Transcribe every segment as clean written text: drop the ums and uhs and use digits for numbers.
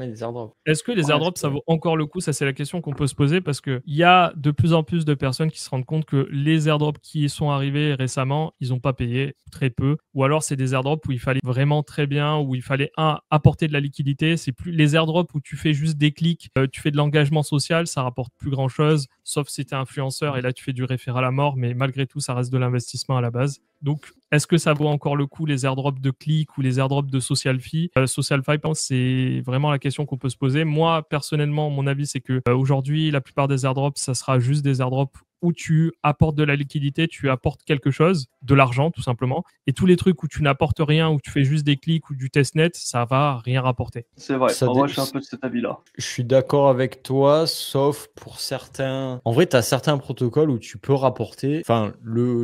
Ouais, les airdrops. Est-ce que les Ouais, airdrops, ça vaut encore le coup? Ça, c'est la question qu'on peut se poser parce qu'il y a de plus en plus de personnes qui se rendent compte que les airdrops qui sont arrivés récemment, ils n'ont pas payé, très peu. Ou alors, c'est des airdrops où il fallait vraiment très bien, où il fallait, apporter de la liquidité. C'est plus les airdrops où tu fais juste des clics, tu fais de l'engagement social, ça rapporte plus grand-chose, sauf si tu es influenceur et là, tu fais du référal à mort, mais malgré tout, ça reste de l'investissement à la base. Donc, est-ce que ça vaut encore le coup, les airdrops de clics ou les airdrops de social fee? Social fee, c'est vraiment la question qu'on peut se poser. Moi, personnellement, mon avis, c'est que aujourd'hui, la plupart des airdrops, ça sera juste des airdrops où tu apportes de la liquidité, tu apportes quelque chose, de l'argent tout simplement. Et tous les trucs où tu n'apportes rien, où tu fais juste des clics ou du testnet, ça va rien rapporter. C'est vrai. Ça Moi, dé- je suis un peu de cet avis-là. Je suis d'accord avec toi, sauf pour certains. En vrai, tu as certains protocoles où tu peux rapporter. Enfin,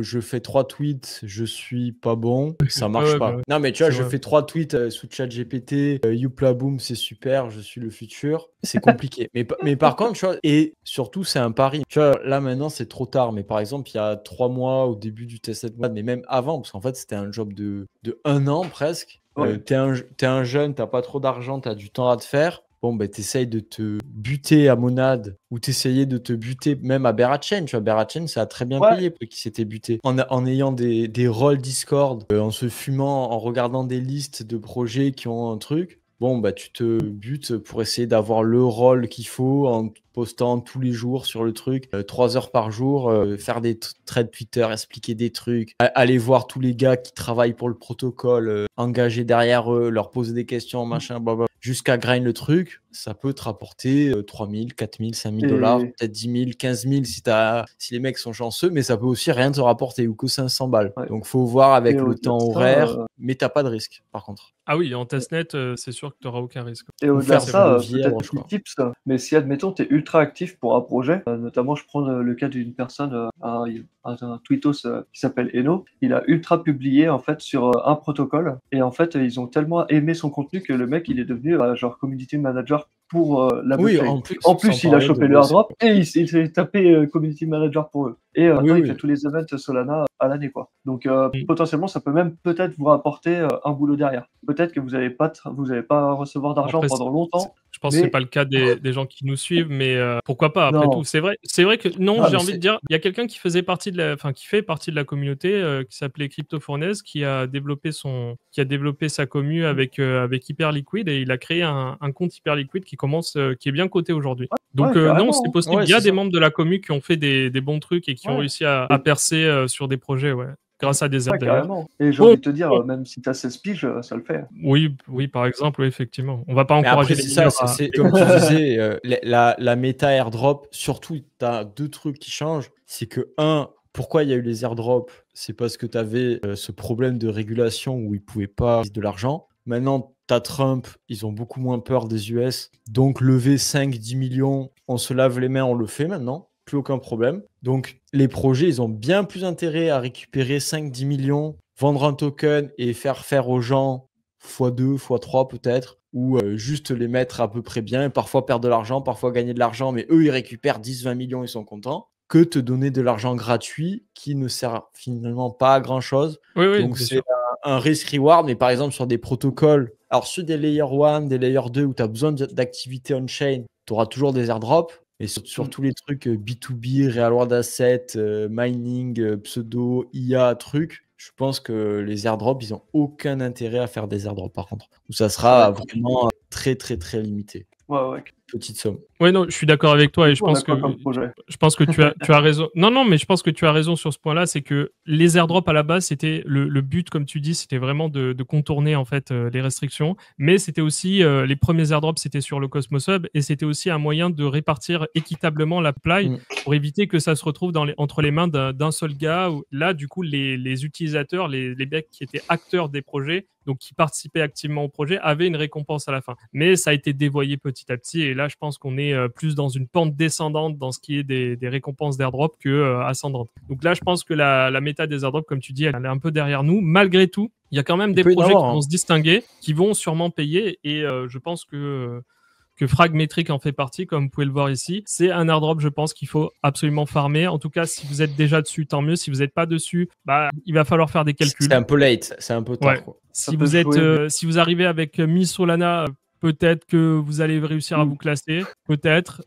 je fais 3 tweets, je suis pas bon, ça marche Ouais, pas. bah ouais, Non, mais tu vois, c'est je vrai. fais 3 tweets sous ChatGPT, Youpla Boom, c'est super, je suis le futur. C'est compliqué. Mais par contre, tu vois, et surtout, c'est un pari. Tu vois, là maintenant, c'est trop tard. Mais par exemple, il y a 3 mois au début du test mode, mais même avant, parce qu'en fait, c'était un job de 1 an presque. Ouais. T'es un jeune, t'as pas trop d'argent, t'as du temps à te faire. Bon, ben, t'essayes de te buter à Monad ou t'essayais de te buter même à Berachen. Tu vois, Berachen, ça a très bien Ouais. payé pour qui s'était buté. En ayant des rôles Discord, en se fumant, en regardant des listes de projets qui ont un truc. Bon, bah, tu te butes pour essayer d'avoir le rôle qu'il faut en postant tous les jours sur le truc, 3 heures par jour, faire des threads Twitter, expliquer des trucs, aller voir tous les gars qui travaillent pour le protocole, engager derrière eux, leur poser des questions, machin, blablabla, jusqu'à grind le truc. Ça peut te rapporter 3 000, 4 000, 5 000 dollars, Et peut-être 10 000, 15 000 si les mecs sont chanceux, mais ça peut aussi rien te rapporter ou que 500 balles. ouais. Donc, faut voir avec Et le au-delà temps de ça, horaire, mais t'as pas de risque par contre. Ah oui, en testnet, c'est sûr que tu n'auras aucun risque. Et Ou au-delà faire de du ça, levier, peut-être je petit crois. tips, mais si admettons tu es ultra actif pour un projet, notamment je prends le cas d'une personne, un tweetos qui s'appelle Eno, il a ultra publié en fait sur un protocole et en fait ils ont tellement aimé son contenu que le mec il est devenu genre community manager pour la Oui, blockchain. en plus, En sans plus il a parler de chopé le bosser. airdrop et il s'est tapé community manager pour eux. Et Oui, maintenant il oui. fait tous les events Solana à l'année quoi. Donc Mm. potentiellement ça peut même peut-être vous rapporter un boulot derrière. Peut-être que vous allez pas recevoir d'argent Après, pendant longtemps. je pense que c'est Mais pas le cas des gens qui nous suivent, mais pourquoi pas après non, tout. C'est vrai que non, Ah, j'ai mais envie de dire, il y a quelqu'un qui faisait partie de qui fait partie de la communauté, qui s'appelait Crypto Fournaise, qui a développé sa commu avec Hyperliquid et il a créé un compte Hyperliquid qui est bien coté aujourd'hui. Donc ouais, non, carrément, c'est hein. possible. ouais, Il y a c'est des ça. membres de la commu qui ont fait des bons trucs et qui ont Ouais, réussi à percer sur des projets, ouais, grâce à des ouais, aides d'ailleurs. carrément. Et j'ai Bon, envie de te dire, même si tu as 16 piges, ça le fait. oui, oui, par exemple, oui, effectivement. On va pas Mais encourager après, les c'est ça, mineurs à. c'est comme tu disais, la méta airdrop, surtout, tu as 2 trucs qui changent. C'est que, pourquoi il y a eu les airdrops? C'est parce que tu avais ce problème de régulation où ils ne pouvaient pas gagner de l'argent. Maintenant, tu as Trump, ils ont beaucoup moins peur des US. Donc, lever 5-10 millions, on se lave les mains, on le fait maintenant. Plus aucun problème. Donc, les projets, ils ont bien plus intérêt à récupérer 5-10 millions, vendre un token et faire aux gens x2, x3 peut-être, ou juste les mettre à peu près bien et parfois perdre de l'argent, parfois gagner de l'argent, mais eux, ils récupèrent 10-20 millions, ils sont contents, que te donner de l'argent gratuit qui ne sert finalement pas à grand-chose. Oui, oui, Donc, bien c'est sûr. un risk-reward, mais par exemple, sur des protocoles, alors ceux des Layer 1, des Layer 2, où tu as besoin d'activité on-chain, tu auras toujours des airdrops. Et sur tous les trucs B2B, Real World Asset, mining, pseudo, IA, trucs, je pense que les airdrops, ils n'ont aucun intérêt à faire des airdrops par contre. Où ça Ça va sera être compliqué. vraiment très, très, très limité. Ouais, ouais. Petite somme. Ouais, non, je suis d'accord avec toi Du et coup, on a quoi comme projet? je pense que tu as raison. Non, non, mais je pense que tu as raison sur ce point-là, c'est que les airdrops à la base, c'était le but, comme tu dis, c'était vraiment de contourner en fait les restrictions, mais c'était aussi les premiers airdrops, c'était sur le Cosmos Hub et c'était aussi un moyen de répartir équitablement la supply pour éviter que ça se retrouve entre les mains d'un seul gars. Où, là, du coup, les utilisateurs, les mecs qui étaient acteurs des projets, donc qui participaient activement au projet, avaient une récompense à la fin. Mais ça a été dévoyé petit à petit et là, je pense qu'on est plus dans une pente descendante dans ce qui est des récompenses d'airdrop que ascendante. Donc là, je pense que la méta des airdrops, comme tu dis, elle est un peu derrière nous. Malgré tout, il y a quand même des projets qui vont se distinguer, qui vont sûrement payer et je pense que Fragmetric en fait partie, comme vous pouvez le voir ici. C'est un airdrop, je pense, qu'il faut absolument farmer. En tout cas, si vous êtes déjà dessus, tant mieux. Si vous n'êtes pas dessus, il va falloir faire des calculs. C'est un peu late, c'est un peu tard. Ouais. Quoi. Si vous arrivez avec 1000 Solana, peut-être que vous allez réussir à vous classer, peut-être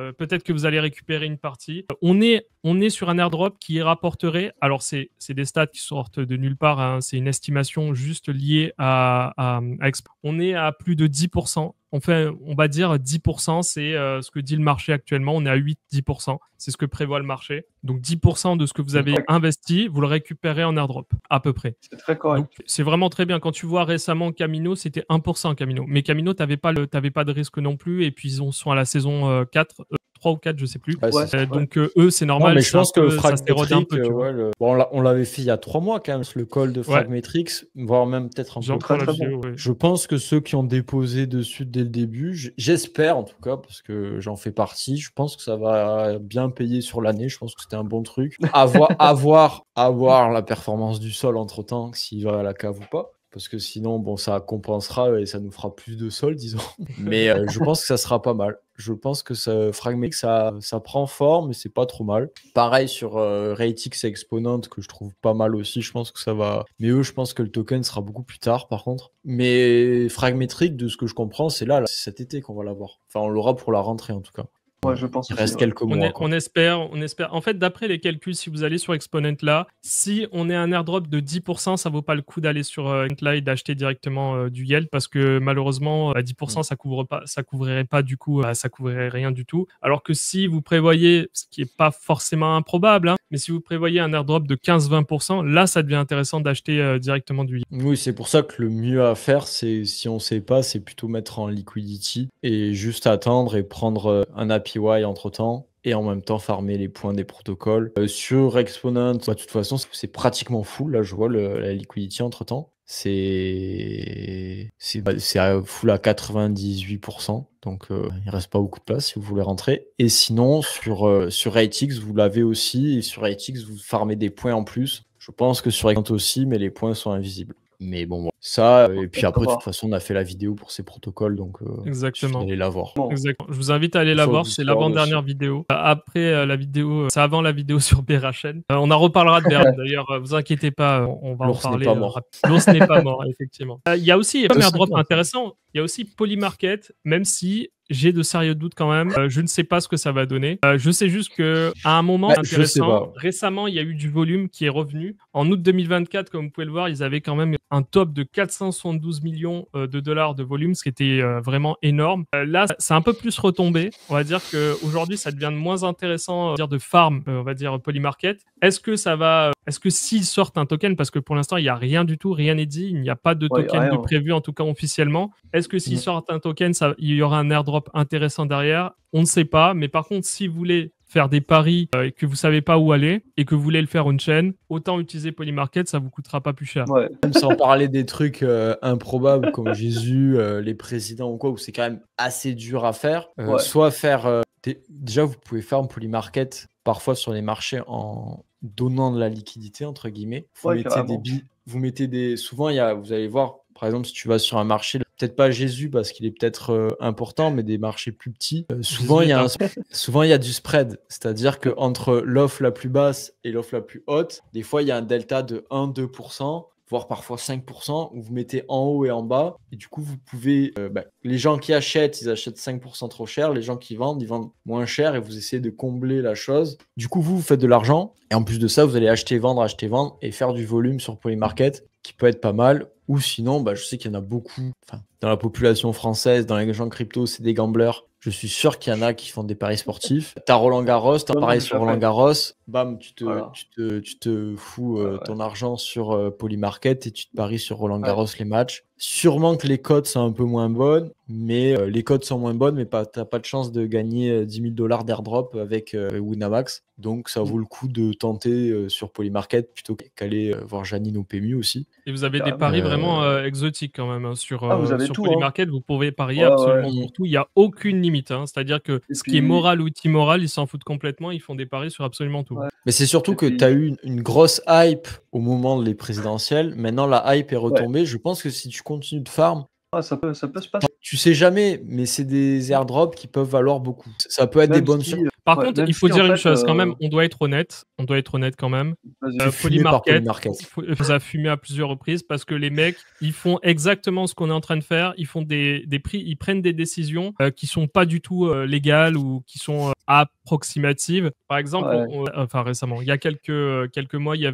que vous allez récupérer une partie. On est sur un airdrop qui rapporterait, alors c'est des stats qui sortent de nulle part, hein, c'est une estimation juste liée à on est à plus de 10%. On va dire 10%, c'est ce que dit le marché actuellement. On est à 8-10%. C'est ce que prévoit le marché. Donc 10% de ce que vous avez investi, vous le récupérez en airdrop, à peu près. C'est très correct. Donc c'est vraiment très bien. Quand tu vois récemment Camino, c'était 1% Camino. Mais Camino, t'avais pas de risque non plus. Et puis ils sont à la saison 4. 3 ou 4, je sais plus. Donc eux, c'est normal. Non, mais je pense que Fragmetric, bon, on l'avait fait il y a 3 mois quand même, le call de Fragmetric, voire même peut-être un peu plus. Je pense que ceux qui ont déposé dessus dès le début, j'espère en tout cas, parce que j'en fais partie, je pense que ça va bien payer sur l'année. Je pense que c'était un bon truc. À voir la performance du sol entre-temps, s'il va à la cave ou pas. Parce que sinon, bon, ça compensera et ça nous fera plus de sol, disons. Mais je pense que ça sera pas mal. Je pense que Fragmetric, ça prend forme, mais c'est pas trop mal. Pareil sur Ratix et Exponent, que je trouve pas mal aussi. Je pense que ça va. Mais eux, je pense que le token sera beaucoup plus tard, par contre. Mais Fragmetric, de ce que je comprends, c'est là, c'est cet été qu'on va l'avoir. Enfin, on l'aura pour la rentrée, en tout cas. Ouais, je pense il reste quelques mois. On espère. En fait, d'après les calculs, si vous allez sur Exponent là, si on est un airdrop de 10%, ça vaut pas le coup d'aller sur Exponent là et d'acheter directement du yield parce que malheureusement, à 10%, ça couvrirait pas du coup, ça couvrirait rien du tout. Alors que si vous prévoyez, ce qui est pas forcément improbable, hein, mais si vous prévoyez un airdrop de 15-20%, là, ça devient intéressant d'acheter directement du yield. Oui, c'est pour ça que le mieux à faire, c'est si on sait pas, c'est plutôt mettre en liquidity et juste attendre et prendre un APY entre-temps et en même temps farmer les points des protocoles. Sur Exponent, de toute façon, c'est pratiquement full. Là, je vois la liquidity entre-temps. C'est full à 98%. Donc, il reste pas beaucoup de place si vous voulez rentrer. Et sinon, sur Ratix, vous l'avez aussi. Et sur Ratix, vous farmez des points en plus. Je pense que sur Exponent aussi, mais les points sont invisibles. Mais bon, ça, et puis après, de toute façon, on a fait la vidéo pour ces protocoles, donc exactement. Allez la voir. Exactement. Je vous invite à aller la voir, c'est l'avant-dernière vidéo. Après la vidéo, c'est avant la vidéo sur BRHN. On en reparlera de BRHN d'ailleurs, vous inquiétez pas, on va en parler. L'ours n'est pas mort, effectivement. Il y a aussi un airdrop intéressant, il y a aussi Polymarket, même si j'ai de sérieux doutes quand même. Je ne sais pas ce que ça va donner. Je sais juste qu'à un moment intéressant, récemment, il y a eu du volume qui est revenu. En août 2024, comme vous pouvez le voir, ils avaient quand même un top de 472 millions de dollars de volume, ce qui était vraiment énorme. Là, c'est un peu plus retombé. On va dire qu'aujourd'hui, ça devient de moins intéressant de farm, on va dire Polymarket. Est-ce que s'ils sortent un token, parce que pour l'instant, il n'y a rien du tout, rien n'est dit, il n'y a pas de token de prévu, en tout cas officiellement. Est-ce que s'ils sortent un token, il y aura un airdrop intéressant derrière? On ne sait pas, mais par contre, si vous voulez faire des paris et que vous savez pas où aller et que vous voulez le faire on-chain, autant utiliser Polymarket, ça vous coûtera pas plus cher. Même sans parler des trucs improbables comme Jésus, les présidents ou quoi, où c'est quand même assez dur à faire. Soit faire... déjà, vous pouvez faire un Polymarket parfois sur les marchés en donnant de la liquidité, entre guillemets. Vous mettez des... Souvent, vous allez voir, par exemple, si tu vas sur un marché, peut-être pas Jésus parce qu'il est peut-être important, mais des marchés plus petits, souvent il y a du spread. C'est-à-dire qu'entre l'offre la plus basse et l'offre la plus haute, des fois il y a un delta de 1-2%, voire parfois 5%, où vous mettez en haut et en bas. Et du coup, vous pouvez... les gens qui achètent, ils achètent 5% trop cher. Les gens qui vendent, ils vendent moins cher et vous essayez de combler la chose. Du coup, vous faites de l'argent. Et en plus de ça, vous allez acheter, vendre et faire du volume sur Polymarket qui peut être pas mal. Ou sinon, je sais qu'il y en a beaucoup. Dans la population française, dans les gens crypto, c'est des gamblers. Je suis sûr qu'il y en a qui font des paris sportifs. T'as Roland Garros, t'as pareil sur Roland Garros. Bam, tu te fous ton argent sur Polymarket et tu te paries sur Roland Garros les matchs. Sûrement que les cotes sont un peu moins bonnes, mais t'as pas de chance de gagner 10 000 $ d'airdrop avec Winamax. Donc ça vaut le coup de tenter sur Polymarket plutôt qu'aller voir Janine au PMU aussi. Et vous avez des paris vraiment exotiques quand même sur tout, Polymarket. Vous pouvez parier absolument pour tout. Il n'y a aucune limite. C'est-à-dire que qui est moral ou immoral, ils s'en foutent complètement. Ils font des paris sur absolument tout. Mais c'est surtout que tu as eu une grosse hype au moment des présidentielles. Maintenant, la hype est retombée. Je pense que si tu continues de farm, ça peut se passer. Tu sais jamais, mais c'est des airdrops qui peuvent valoir beaucoup. Ça peut être des bonnes surprises. Par Ouais, contre, même il faut si, en dire une fait, chose quand même, on doit être honnête quand même. vas-y. Fumé par Polymarket, Polymarket. ça a fumé à plusieurs reprises parce que les mecs, ils font exactement ce qu'on est en train de faire. Ils font des prix, ils prennent des décisions qui sont pas du tout légales ou qui sont approximatives. Par exemple, Ouais. enfin récemment, il y a quelques mois, il y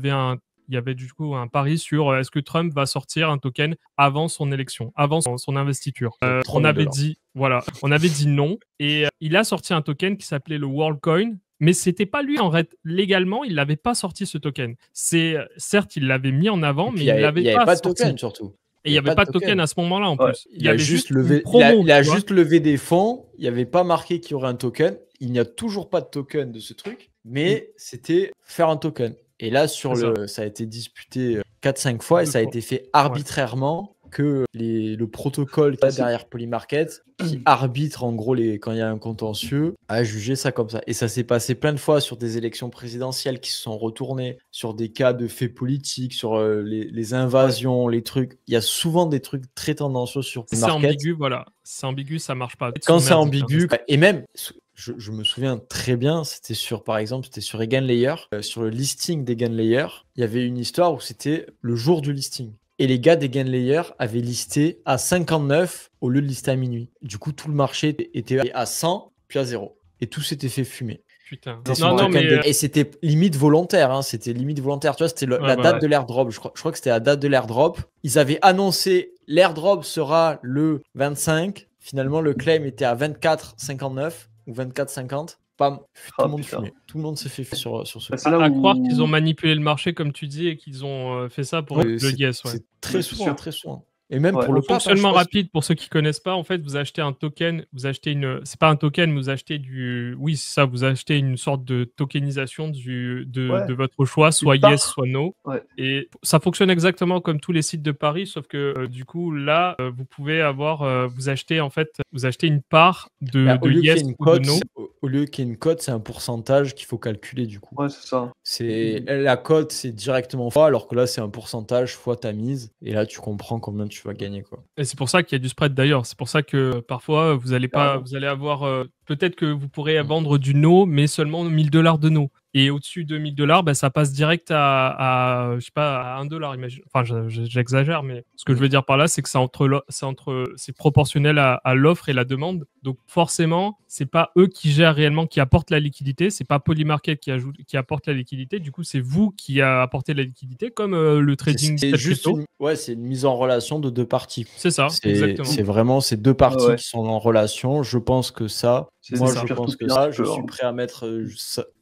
avait du coup un pari sur est-ce que Trump va sortir un token avant son élection, avant son investiture. On avait dit, voilà, on avait dit non. Et il a sorti un token qui s'appelait le WorldCoin. Mais c'était pas lui, en fait. Légalement, il n'avait pas sorti ce token. Certes, il l'avait mis en avant, mais il ne l'avait pas pas de sorti. token, surtout. Et il n'y avait pas de token à ce moment-là, en Ouais. plus. Il y Il a avait juste une levé, promo, il a tu vois. juste levé des fonds. Il n'y avait pas marqué qu'il y aurait un token. Il n'y a toujours pas de token de ce truc, mais c'était faire un token. Et là, ça a été disputé 4-5 fois et ça a été fait arbitrairement que le protocole qu'il y a derrière Polymarket, qui arbitre en gros quand il y a un contentieux, a jugé ça comme ça. Et ça s'est passé plein de fois sur des élections présidentielles qui se sont retournées, sur des cas de faits politiques, sur les invasions, les trucs. Il y a souvent des trucs très tendancieux sur Polymarket. C'est ambigu, voilà. C'est ambigu, ça marche pas. Quand c'est ambigu, et même, je me souviens très bien, par exemple, c'était sur EigenLayer, sur le listing d'EigenLayer, il y avait une histoire où c'était le jour du listing. Et les gars d'EigenLayer avaient listé à 59 au lieu de lister à minuit. Du coup, tout le marché était à 100 puis à 0. Et tout s'était fait fumer. Putain. Et c'était limite volontaire. Hein. C'était limite volontaire. Tu vois, c'était la date de l'airdrop. Je crois que c'était la date de l'airdrop. Ils avaient annoncé l'airdrop sera le 25. Finalement, le claim était à 24,59 ou 24,50. Bam, tout le monde fumait. Tout le monde s'est fait sur ce. À croire qu'ils ont manipulé le marché, comme tu dis, et qu'ils ont fait ça pour le yes. C'est très souvent, très souvent. Et même pour le fonctionnement rapide, pour ceux qui connaissent pas, en fait, vous achetez un token, c'est pas un token, mais vous achetez vous achetez une sorte de tokenisation de votre choix, soit yes, soit no. Ouais. Et ça fonctionne exactement comme tous les sites de paris, sauf que du coup, là, vous pouvez vous achetez une part de yes ou de no. Au lieu qu'il y ait une cote, c'est un pourcentage qu'il faut calculer du coup. Ouais, c'est ça. La cote, c'est directement fois, alors que là, c'est un pourcentage fois ta mise. Et là, tu comprends combien tu vas gagner, quoi. Et c'est pour ça qu'il y a du spread d'ailleurs. C'est pour ça que parfois, vous allez avoir... peut-être que vous pourrez vendre du no, mais seulement $1000 de no. Et au-dessus de $1000, ça passe direct à je sais pas, à $1, imagine. Enfin, j'exagère, mais ce que je veux dire par là, c'est que c'est proportionnel à l'offre et la demande. Donc forcément, c'est pas eux qui gèrent réellement, qui apportent la liquidité. C'est pas Polymarket qui apporte la liquidité. Du coup, c'est vous qui apportez la liquidité, comme le trading. C'est juste c'est une mise en relation de deux parties. C'est ça, exactement. C'est vraiment ces deux parties qui sont en relation. Je pense que ça. Moi, je pense que ça, je suis prêt à mettre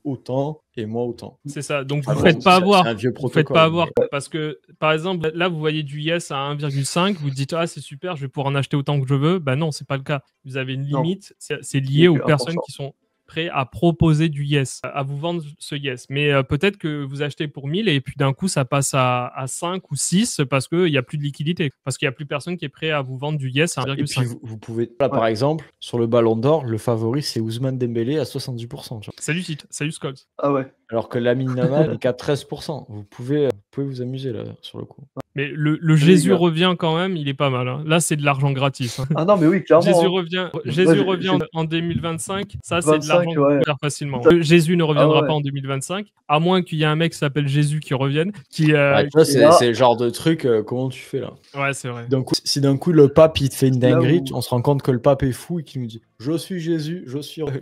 autant et moi autant. C'est ça. Donc, vous ne faites pas avoir. C'est un vieux protocole. Vous faites pas avoir. Parce que, par exemple, là, vous voyez du yes à 1,5. Vous dites, ah, c'est super, je vais pouvoir en acheter autant que je veux. Ben non, c'est pas le cas. Vous avez une limite. C'est lié aux personnes qui sont prêts à proposer du yes, à vous vendre ce yes. Mais peut-être que vous achetez pour 1000 et puis d'un coup, ça passe à 5 ou 6 parce qu'il n'y a plus de liquidité. Parce qu'il n'y a plus personne qui est prêt à vous vendre du yes à 1,5. Et puis, vous pouvez, là, par exemple, sur le Ballon d'Or, le favori, c'est Ousmane Dembélé à 70%. Tu vois. Salut Skulls. Ah ouais. Alors que Lamine Yamal n'est qu'à 13%. Vous pouvez vous amuser là, sur le coup. Mais le Jésus revient quand même, il est pas mal. Hein. Là, c'est de l'argent gratis. Hein. Ah non, mais oui, clairement. Jésus revient en 2025. Ça, c'est de l'argent qu'on peut faire facilement. Jésus ne reviendra pas en 2025, à moins qu'il y ait un mec qui s'appelle Jésus qui revienne. C'est le genre de truc, comment tu fais là? Ouais, c'est vrai. Si d'un coup, le pape, il te fait une dinguerie, on se rend compte que le pape est fou et qu'il nous dit « Je suis Jésus, je suis ouais,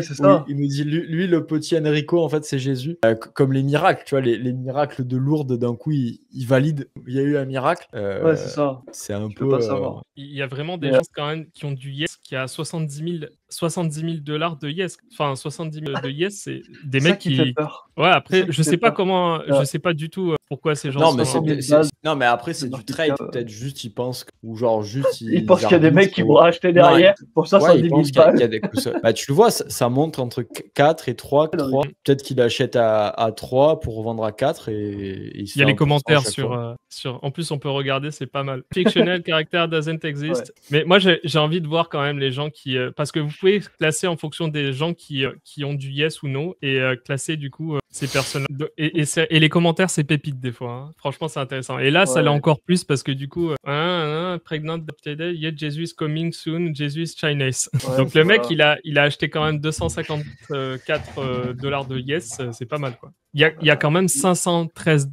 c'est ça. Il nous dit, lui, le petit Enrico, en fait, c'est Jésus. Comme les miracles, tu vois, les miracles de Lourdes, d'un coup, il valide. Il y a eu un miracle. Ouais, c'est ça. C'est un peu. Pas savoir. Il y a vraiment des gens quand même qui ont du yes, qui a $70 000 de yes. Enfin, 70 000 de yes, c'est des mecs qui. Fait peur. Ouais, après, je sais pas comment. Je sais pas du tout pourquoi ces gens Non, mais après, c'est du trade. Peut-être juste, ils pensent. Ou genre, juste. Ils pensent qu'il y a des mecs qui vont acheter derrière pour 70 000 balles. Bah, tu le vois, ça monte entre 4 et 3. Peut-être qu'il achète à 3 pour revendre à 4. Et il y a les commentaires sur. En plus, on peut regarder, c'est pas mal. Fictional character doesn't exist. Ouais. Mais moi, j'ai envie de voir quand même les gens qui. Parce que vous pouvez classer en fonction des gens qui ont du yes ou no et classer du coup ces personnages. Et les commentaires, c'est pépite des fois. Hein. Franchement, c'est intéressant. Et là, ça l'est Ouais. encore plus parce que du coup, pregnant yet Jesus is coming soon, Jesus is Chinese. Ouais, Donc le mec, voilà. il a acheté quand même 254 dollars de yes, c'est pas mal quoi. Il y a quand même 513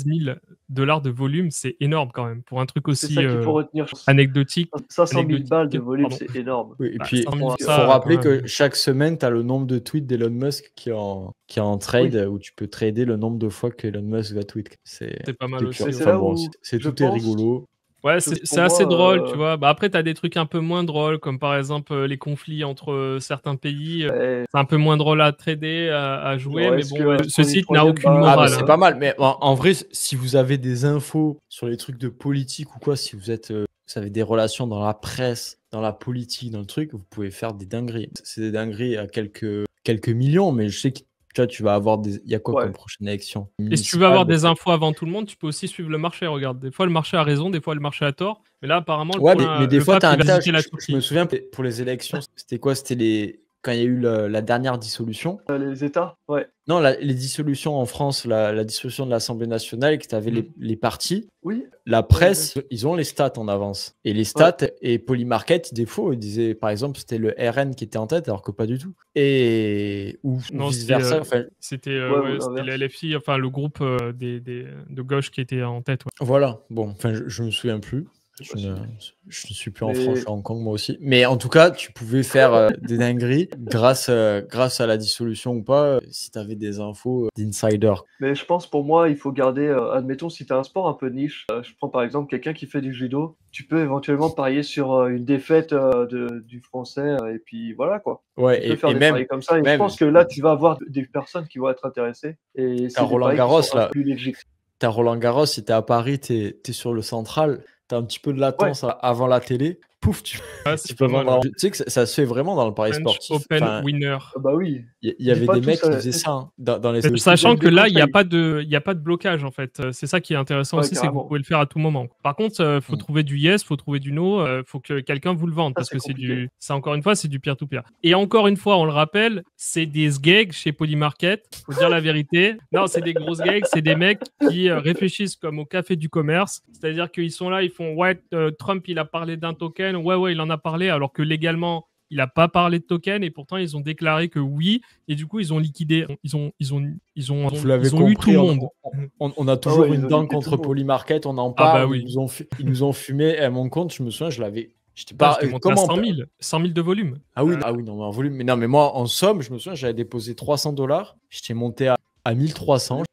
000 dollars de volume, c'est énorme quand même pour un truc C'est aussi ça qu'il faut retenir. anecdotique. 500 000 balles de anecdotique, volume, pardon. c'est énorme. Oui, et Bah, puis, 100 il 000 faut ça, rappeler quand que même. chaque semaine, tu as le nombre de tweets d'Elon Musk qui est en trade, où tu peux trader le nombre de fois qu'Elon Musk va tweet. C'est pas mal aussi. Et Ouais. c'est là bon, où tout je est pense rigolo. Ouais, que c'est pour assez moi, drôle, tu vois. Bah, après, tu as des trucs un peu moins drôles, comme par exemple les conflits entre certains pays. ouais, C'est un peu moins drôle à trader, à jouer, genre, mais est-ce bon, que ce pour les site n'a troisièmes aucune balles, Ah, mais morale. c'est Hein. pas mal. Mais en vrai, si vous avez des infos sur les trucs de politique ou quoi, si vous êtes, vous avez des relations dans la presse, dans la politique, dans le truc, vous pouvez faire des dingueries. C'est des dingueries à quelques millions, mais je sais que tu vas avoir des. Il y a quoi comme ouais. prochaine élection Et si tu veux avoir municipale? des infos avant tout le monde, tu peux aussi suivre le marché. Regarde, des fois le marché a raison, des fois le marché a tort. Mais là, apparemment, Ouais, mais des le fois, pape, tu as un il va tas. visiter la Je me Turquie. souviens pour les élections, c'était quoi? C'était quand il y a eu la dernière dissolution. Les États, ouais. Non, les dissolutions en France, la dissolution de l'Assemblée nationale, que tu avais les partis, Oui, la presse, ils ont les stats en avance. Et les stats, et Polymarket, des fois, ils disaient, par exemple, c'était le RN qui était en tête, alors que pas du tout. Ou Non, vice-versa. c'était ou c'était l'inverse. le LFI, enfin le groupe de gauche qui était en tête. Ouais. Voilà. Bon, je me souviens plus. Je ne suis plus en France, je Mais suis à Hong Kong moi aussi. Mais en tout cas, tu pouvais faire des dingueries grâce à la dissolution ou pas, si tu avais des infos d'insider. Mais je pense pour moi, il faut garder, admettons, si tu as un sport un peu niche, je prends par exemple quelqu'un qui fait du judo, tu peux éventuellement parier sur une défaite du français, et puis voilà quoi. Ouais, Tu peux faire et des même, paris comme ça, et je même pense que là, tu vas avoir des personnes qui vont être intéressées, et t'as c'est des Roland paris qui Garros sont un là. peu plus légers. T'as Roland Garros, si t'es à Paris, t'es sur le central, t'as un petit peu de Ouais, latence avant la télé, pouf, tu Ah, tu c'est peux pas mal. vendre. Tu sais que ça se fait vraiment dans le pari French sportif. Open Enfin, winner. bah oui. il y Dis avait pas des tout mecs ça, qui faisaient ça hein, dans les aussi. Sachant donne que des là, il n'y a conseils. pas de blocage en fait. C'est ça qui est intéressant Ouais, aussi, c'est que vous carrément. pouvez le faire à tout moment. Par contre, faut trouver du yes, faut trouver du no, faut que quelqu'un vous le vende Ça, parce c'est que compliqué. c'est encore une fois, c'est du peer-to-peer. Et encore une fois, on le rappelle, c'est des sgags chez Polymarket. Faut dire la vérité. Non, c'est des grosses gags, c'est des mecs qui réfléchissent comme au café du commerce. C'est-à-dire qu'ils sont là, ils font ouais, Trump, il a parlé d'un token, ouais, il en a parlé, alors que légalement, il n'a pas parlé de token et pourtant ils ont déclaré que oui et du coup ils ont liquidé, Vous l'avez ils ont eu tout compris, le monde. on a Ah toujours ouais, une ils ont dent niqué tout contre le monde. Polymarket, on en Ah bah parle, oui. ils nous ont fumé. À mon compte, je me souviens, j'étais Ah, pas. j'étais monté à Comment 100 000, 100 000 de volume. Ah oui, non, mais en volume. Mais non, mais moi, en somme, je me souviens, j'avais déposé 300 dollars. J'étais monté à 1300,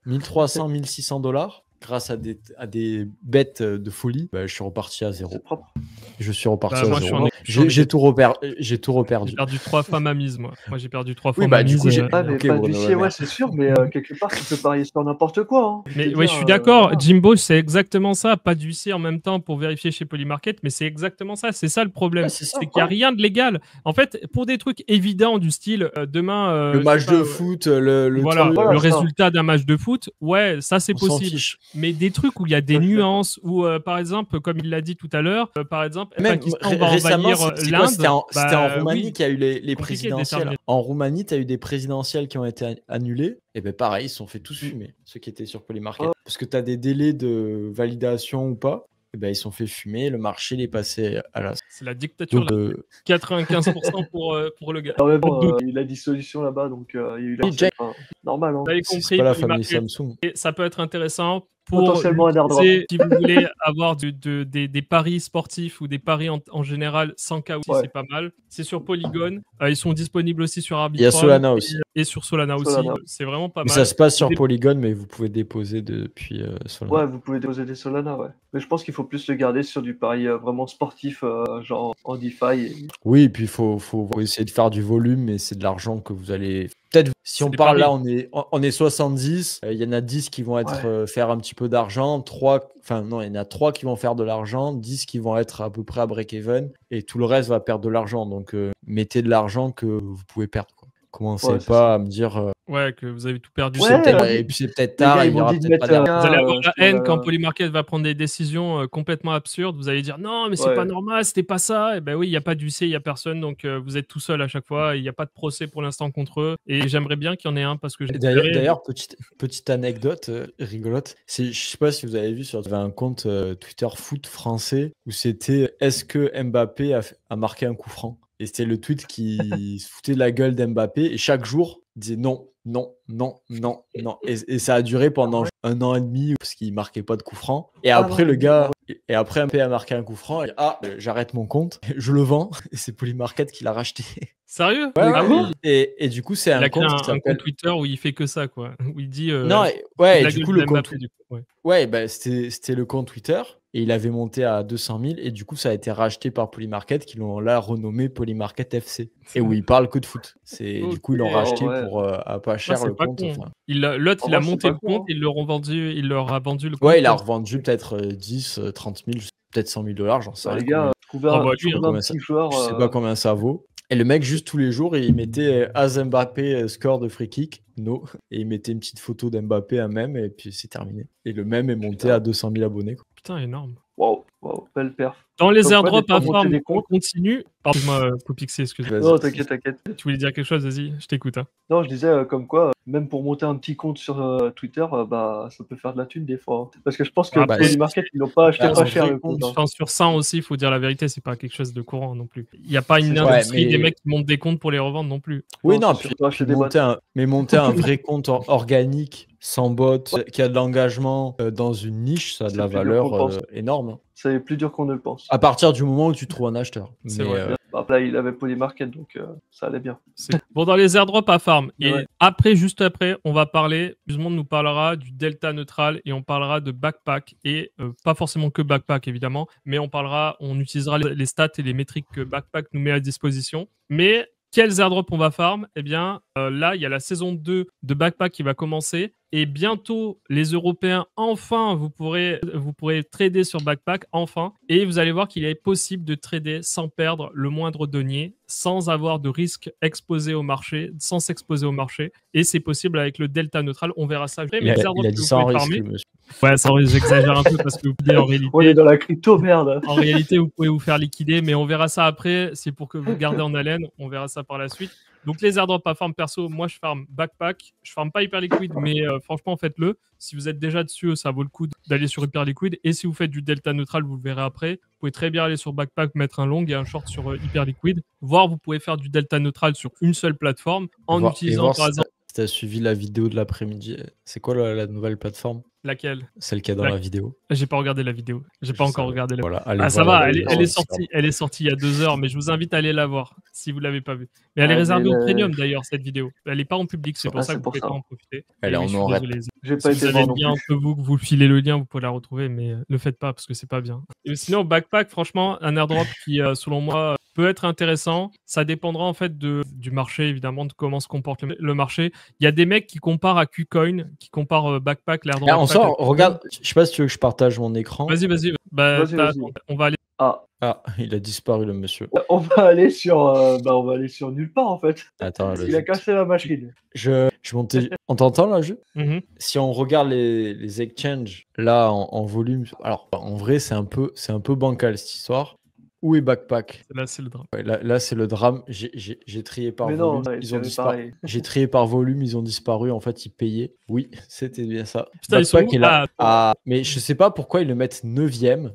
1600 dollars. Grâce à des bêtes de folie, bah, je suis reparti à zéro. C'est propre. Je suis reparti Bah, à moi, zéro. je suis en J'ai tout reperdu. J'ai perdu 3 fois ma mise, moi. Moi, j'ai perdu 3 fois Oui, ma bah du mise. coup, j'ai. Ah, mais Ok, pas de Bruno Le huissier, ouais, Maire. c'est sûr, mais quelque part, tu peux parier sur n'importe quoi. Hein. Je Mais veux ouais, dire, je suis d'accord, voilà. Jimbo, c'est exactement ça. Pas d'huissier en même temps pour vérifier chez Polymarket, mais c'est exactement ça. C'est ça le problème. Ouais, c'est ça. C'est qu'il n'y a rien de légal. En fait, pour des trucs évidents du style demain. Le je match sais pas, de foot, le voilà, truc. Voilà, le ça. résultat d'un match de foot, ouais, ça c'est On s'en possible. fiche. Mais des trucs où il y a des Ça, je suis d'accord. nuances, où par exemple, comme il l'a dit tout à l'heure, par exemple, le Même Pakistan va récemment, envahir c'est quoi? C'était l'Inde. en Roumanie Oui, qu'il y a eu les compliqué de présidentielles. déterminer. En Roumanie, tu as eu des présidentielles qui ont été annulées. Et ben pareil, ils se sont fait tous fumer, ceux qui étaient sur Polymarket. Parce que tu as des délais de validation ou pas. Et ben ils se sont fait fumer, le marché il est passé à la. C'est la dictature, Donc, là. 95% pour le gars. En même Pas de temps, doute. il y a eu la dissolution là-bas, donc il y a eu Oui, Jack, normal. Hein. Vous avez c'est compris, pas la famille Polymarket, Samsung. et ça peut être intéressant pour Potentiellement un airdrop. l'utiliser si vous voulez avoir des paris sportifs ou des paris en général sans KO, Ouais. c'est pas mal. C'est sur Polygon. Ils sont disponibles aussi sur Il y a Arbitrum. Solana aussi. Et sur Solana aussi. Solana. C'est vraiment pas Mais mal. ça se passe sur Des- Polygon, mais vous pouvez déposer depuis Solana. Ouais, vous pouvez déposer des Solana, ouais. Mais je pense qu'il faut plus le garder sur du pari vraiment sportif, genre en DeFi. Oui, et puis il faut essayer de faire du volume, mais c'est de l'argent que vous allez. Peut-être, si C'est on des parle paris. là, on est 70, il y en a 10 qui vont être faire un petit peu d'argent, 3, enfin non, il y en a 3 qui vont faire de l'argent, 10 qui vont être à peu près à break-even, et tout le reste va perdre de l'argent. Donc mettez de l'argent que vous pouvez perdre, quoi. Commencez Ouais, c'est pas ça. à me dire Ouais, que vous avez tout perdu. Ouais, c'est peut-être, vas-y. et puis c'est peut-être Les gars, tard, ils il y m'ont aura dit de peut-être pas mettre Vous allez avoir la sur haine quand Polymarket va prendre des décisions complètement absurdes. Vous allez dire non, mais c'est pas Ouais. normal, c'était pas ça. Et ben oui, il n'y a pas d'huissier, il n'y a personne. Donc vous êtes tout seul à chaque fois. Il n'y a pas de procès pour l'instant contre eux. Et j'aimerais bien qu'il y en ait un parce que j'ai D'ailleurs, petite anecdote rigolote, je sais pas si vous avez vu il y avait un compte Twitter foot français où c'était est-ce que Mbappé a marqué un coup franc? Et c'était le tweet qui se foutait de la gueule d'Mbappé et chaque jour il disait non, non, non, non, non. Et ça a duré pendant 1 an et demi parce qu'il marquait pas de coup franc. Et après le gars, et après Mbappé a marqué un coup franc. Et, j'arrête mon compte, je le vends et c'est Polymarket qui l'a racheté. Sérieux? Ouais, Ah oui. oui. Et du coup, c'est Il un a créé compte qui un compte s'appelle. Twitter où il fait que ça, quoi. Où il dit Non, la et du gueule coup, de le compte. Mbappé, du coup. Ouais. Ouais, bah, c'était le compte Twitter et il avait monté à 200 000 et du coup, ça a été racheté par Polymarket qui l'ont là renommé Polymarket FC et où ils parlent que de foot. Du coup, ils l'ont Ok. racheté Ouais. pour à pas Ah, cher c'est le pas compte. con. Enfin. L'autre, En il a vrai, c'est monté pas le con, compte, hein. il leur a vendu le compte. Ouais, il a revendu peut-être 10, 30 000, peut-être 100 000 $, j'en sais Bah, rien. les gars, Bravo à lui, hein. trouver un petit joueur. Je sais pas combien ça vaut. Et le mec, juste tous les jours, il mettait as Mbappé score de free kick, no. Et il mettait une petite photo d'Mbappé, un mème, et puis c'est terminé. Et le mème est monté Putain. à 200 000 abonnés, quoi. Putain, énorme. Waouh, belle perf. Dans les Comme quoi, airdrops des fois, à monter farm, des on comptes. continue. Pardon-moi, Popixé, excuse-moi. Vas-y. Non, t'inquiète. Tu voulais dire quelque chose, vas-y, je t'écoute. Hein. Non, je disais comme quoi, même pour monter un petit compte sur Twitter, bah ça peut faire de la thune des fois, hein. Parce que je pense que Après, Polymarket, ils l'ont pas acheté bah, pas un cher vrai le compte, hein. Enfin, sur ça aussi, il faut dire la vérité, c'est pas quelque chose de courant non plus. Il n'y a pas une C'est industrie mais- des mecs qui montent des comptes pour les revendre non plus. Oui, Non, non, c'est puis, surtout acheter puis des boîtes. monter un vrai compte organique, sans bot, qui a de l'engagement dans une niche, ça a de C'est la plus dur qu'on valeur pense. énorme. Hein. C'est plus dur qu'on ne le pense. À partir du moment où tu trouves un acheteur. C'est Mais, vrai. Bah, là, il avait Polymarket, donc ça allait bien. Bon, dans les airdrops à farm. Et Ouais. après, juste après, on va parler, Monde nous parlera du delta neutral et on parlera de backpack. Et pas forcément que backpack, évidemment, mais on utilisera les stats et les métriques que backpack nous met à disposition. Mais quels airdrops on va farm? Eh bien, là, il y a la saison 2 de backpack qui va commencer. Et bientôt, les Européens, enfin, vous pourrez trader sur backpack, enfin. Et vous allez voir qu'il est possible de trader sans perdre le moindre denier, sans avoir de risque exposé au marché, sans s'exposer au marché. Et c'est possible avec le delta neutral. On verra ça. il a dit ça en risque, le monsieur. Ouais, ça, j'exagère un peu parce que vous pouvez en réalité. On est dans la crypto, merde. En réalité, vous pouvez vous faire liquider, mais on verra ça après. C'est pour que vous gardez en haleine. On verra ça par la suite. Donc, les airdrops à farm perso, moi, je farm backpack. Je farm pas hyper liquide, mais franchement, faites-le. Si vous êtes déjà dessus, ça vaut le coup d'aller sur hyper liquide. Et si vous faites du delta neutral, vous le verrez après. Vous pouvez très bien aller sur backpack, mettre un long et un short sur hyper liquide. Voire, vous pouvez faire du delta neutral sur une seule plateforme en utilisant, par exemple. Si tu as suivi la vidéo de l'après-midi, c'est quoi la nouvelle plateforme? Laquelle? Celle qu'il y a dans la vidéo. J'ai pas regardé la vidéo. J'ai pas encore regardé la vidéo. Voilà, ça va, elle est sortie il y a 2 heures, mais je vous invite à aller la voir si vous l'avez pas vue. Mais elle est réservée au premium d'ailleurs, cette vidéo. Elle est pas en public, c'est pour ça que vous pouvez pas en profiter. Elle est en non-rep. J'ai pas Si été vous avez voir le non lien plus. entre vous, que vous filez le lien, vous pouvez la retrouver, mais le faites pas parce que c'est pas bien. Et sinon, backpack, franchement, un airdrop qui, selon moi, peut être intéressant. Ça dépendra en fait du marché, évidemment, de comment se comporte le marché. Il y a des mecs qui comparent à KuCoin, qui comparent backpack, l'airdrop. On sort, regarde, je sais pas si tu veux que je partage mon écran. Vas-y. Vas-y. On va aller. Ah, il a disparu le monsieur. On va aller sur nulle part en fait. Attends, Il a cassé la machine. Je montais. On t'entend là, Mhm. Si on regarde les exchanges là en volume, alors en vrai c'est un peu bancal cette histoire. Où est backpack? Là, c'est le drame. Ouais, là c'est le drame. J'ai trié par Mais volume. non, Ils ont c'est disparu. pareil. J'ai trié par volume, ils ont disparu. En fait, ils payaient. Oui, c'était bien ça. Putain, ils sont Backpack où? est là. Mais je sais pas pourquoi ils le mettent 9e.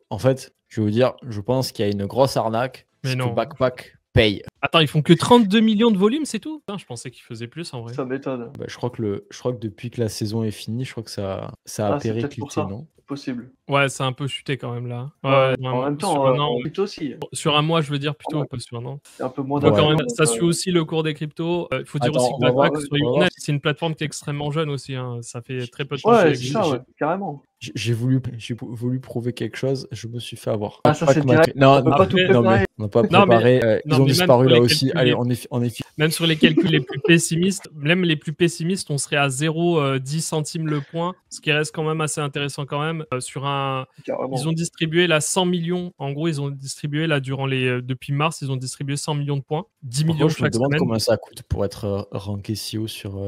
En fait, je vais vous dire, je pense qu'il y a une grosse arnaque. Mais c'est non. que Backpack paye. Attends, ils font que 32 millions de volume, c'est tout? Putain, je pensais qu'ils faisaient plus en vrai. Ça m'étonne. Je crois que depuis que la saison est finie, je crois que ça a C'est peut-être périclité, pour ça. non? Possible. Ouais, c'est un peu chuté quand même là. En vraiment. même temps, sur un an, crypto aussi. sur un mois, je veux dire plutôt, Ouais. pas sur un an. C'est un peu moins Donc, quand d'argent, même, ça donc, suit aussi le cours des cryptos. Il faut dire Attends, aussi que on va Backpack, voir, soyons on va voir. honnêtes, c'est une plateforme qui est extrêmement jeune aussi. Hein. Ça fait très peu de temps Ouais, que c'est ça, ouais, carrément. J'ai voulu prouver quelque chose, je me suis fait avoir. Ah, ça, Pas c'est que ma- direct. Non, On peut non, pas tout après- non, mais préparer. on n'a pas Non, mais- préparé. Ils non, ont mais même disparu sur là les aussi. calculs Allez, les- on est Même sur les calculs les plus pessimistes, même les plus pessimistes, on serait à 0,10 centimes le point, ce qui reste quand même assez intéressant quand même. Carrément. Ils ont distribué là 100 millions. En gros, ils ont distribué là depuis mars, ils ont distribué 100 millions de points, 10 Par millions contre, je me chaque demande semaine. combien ça coûte pour être ranké CEO sur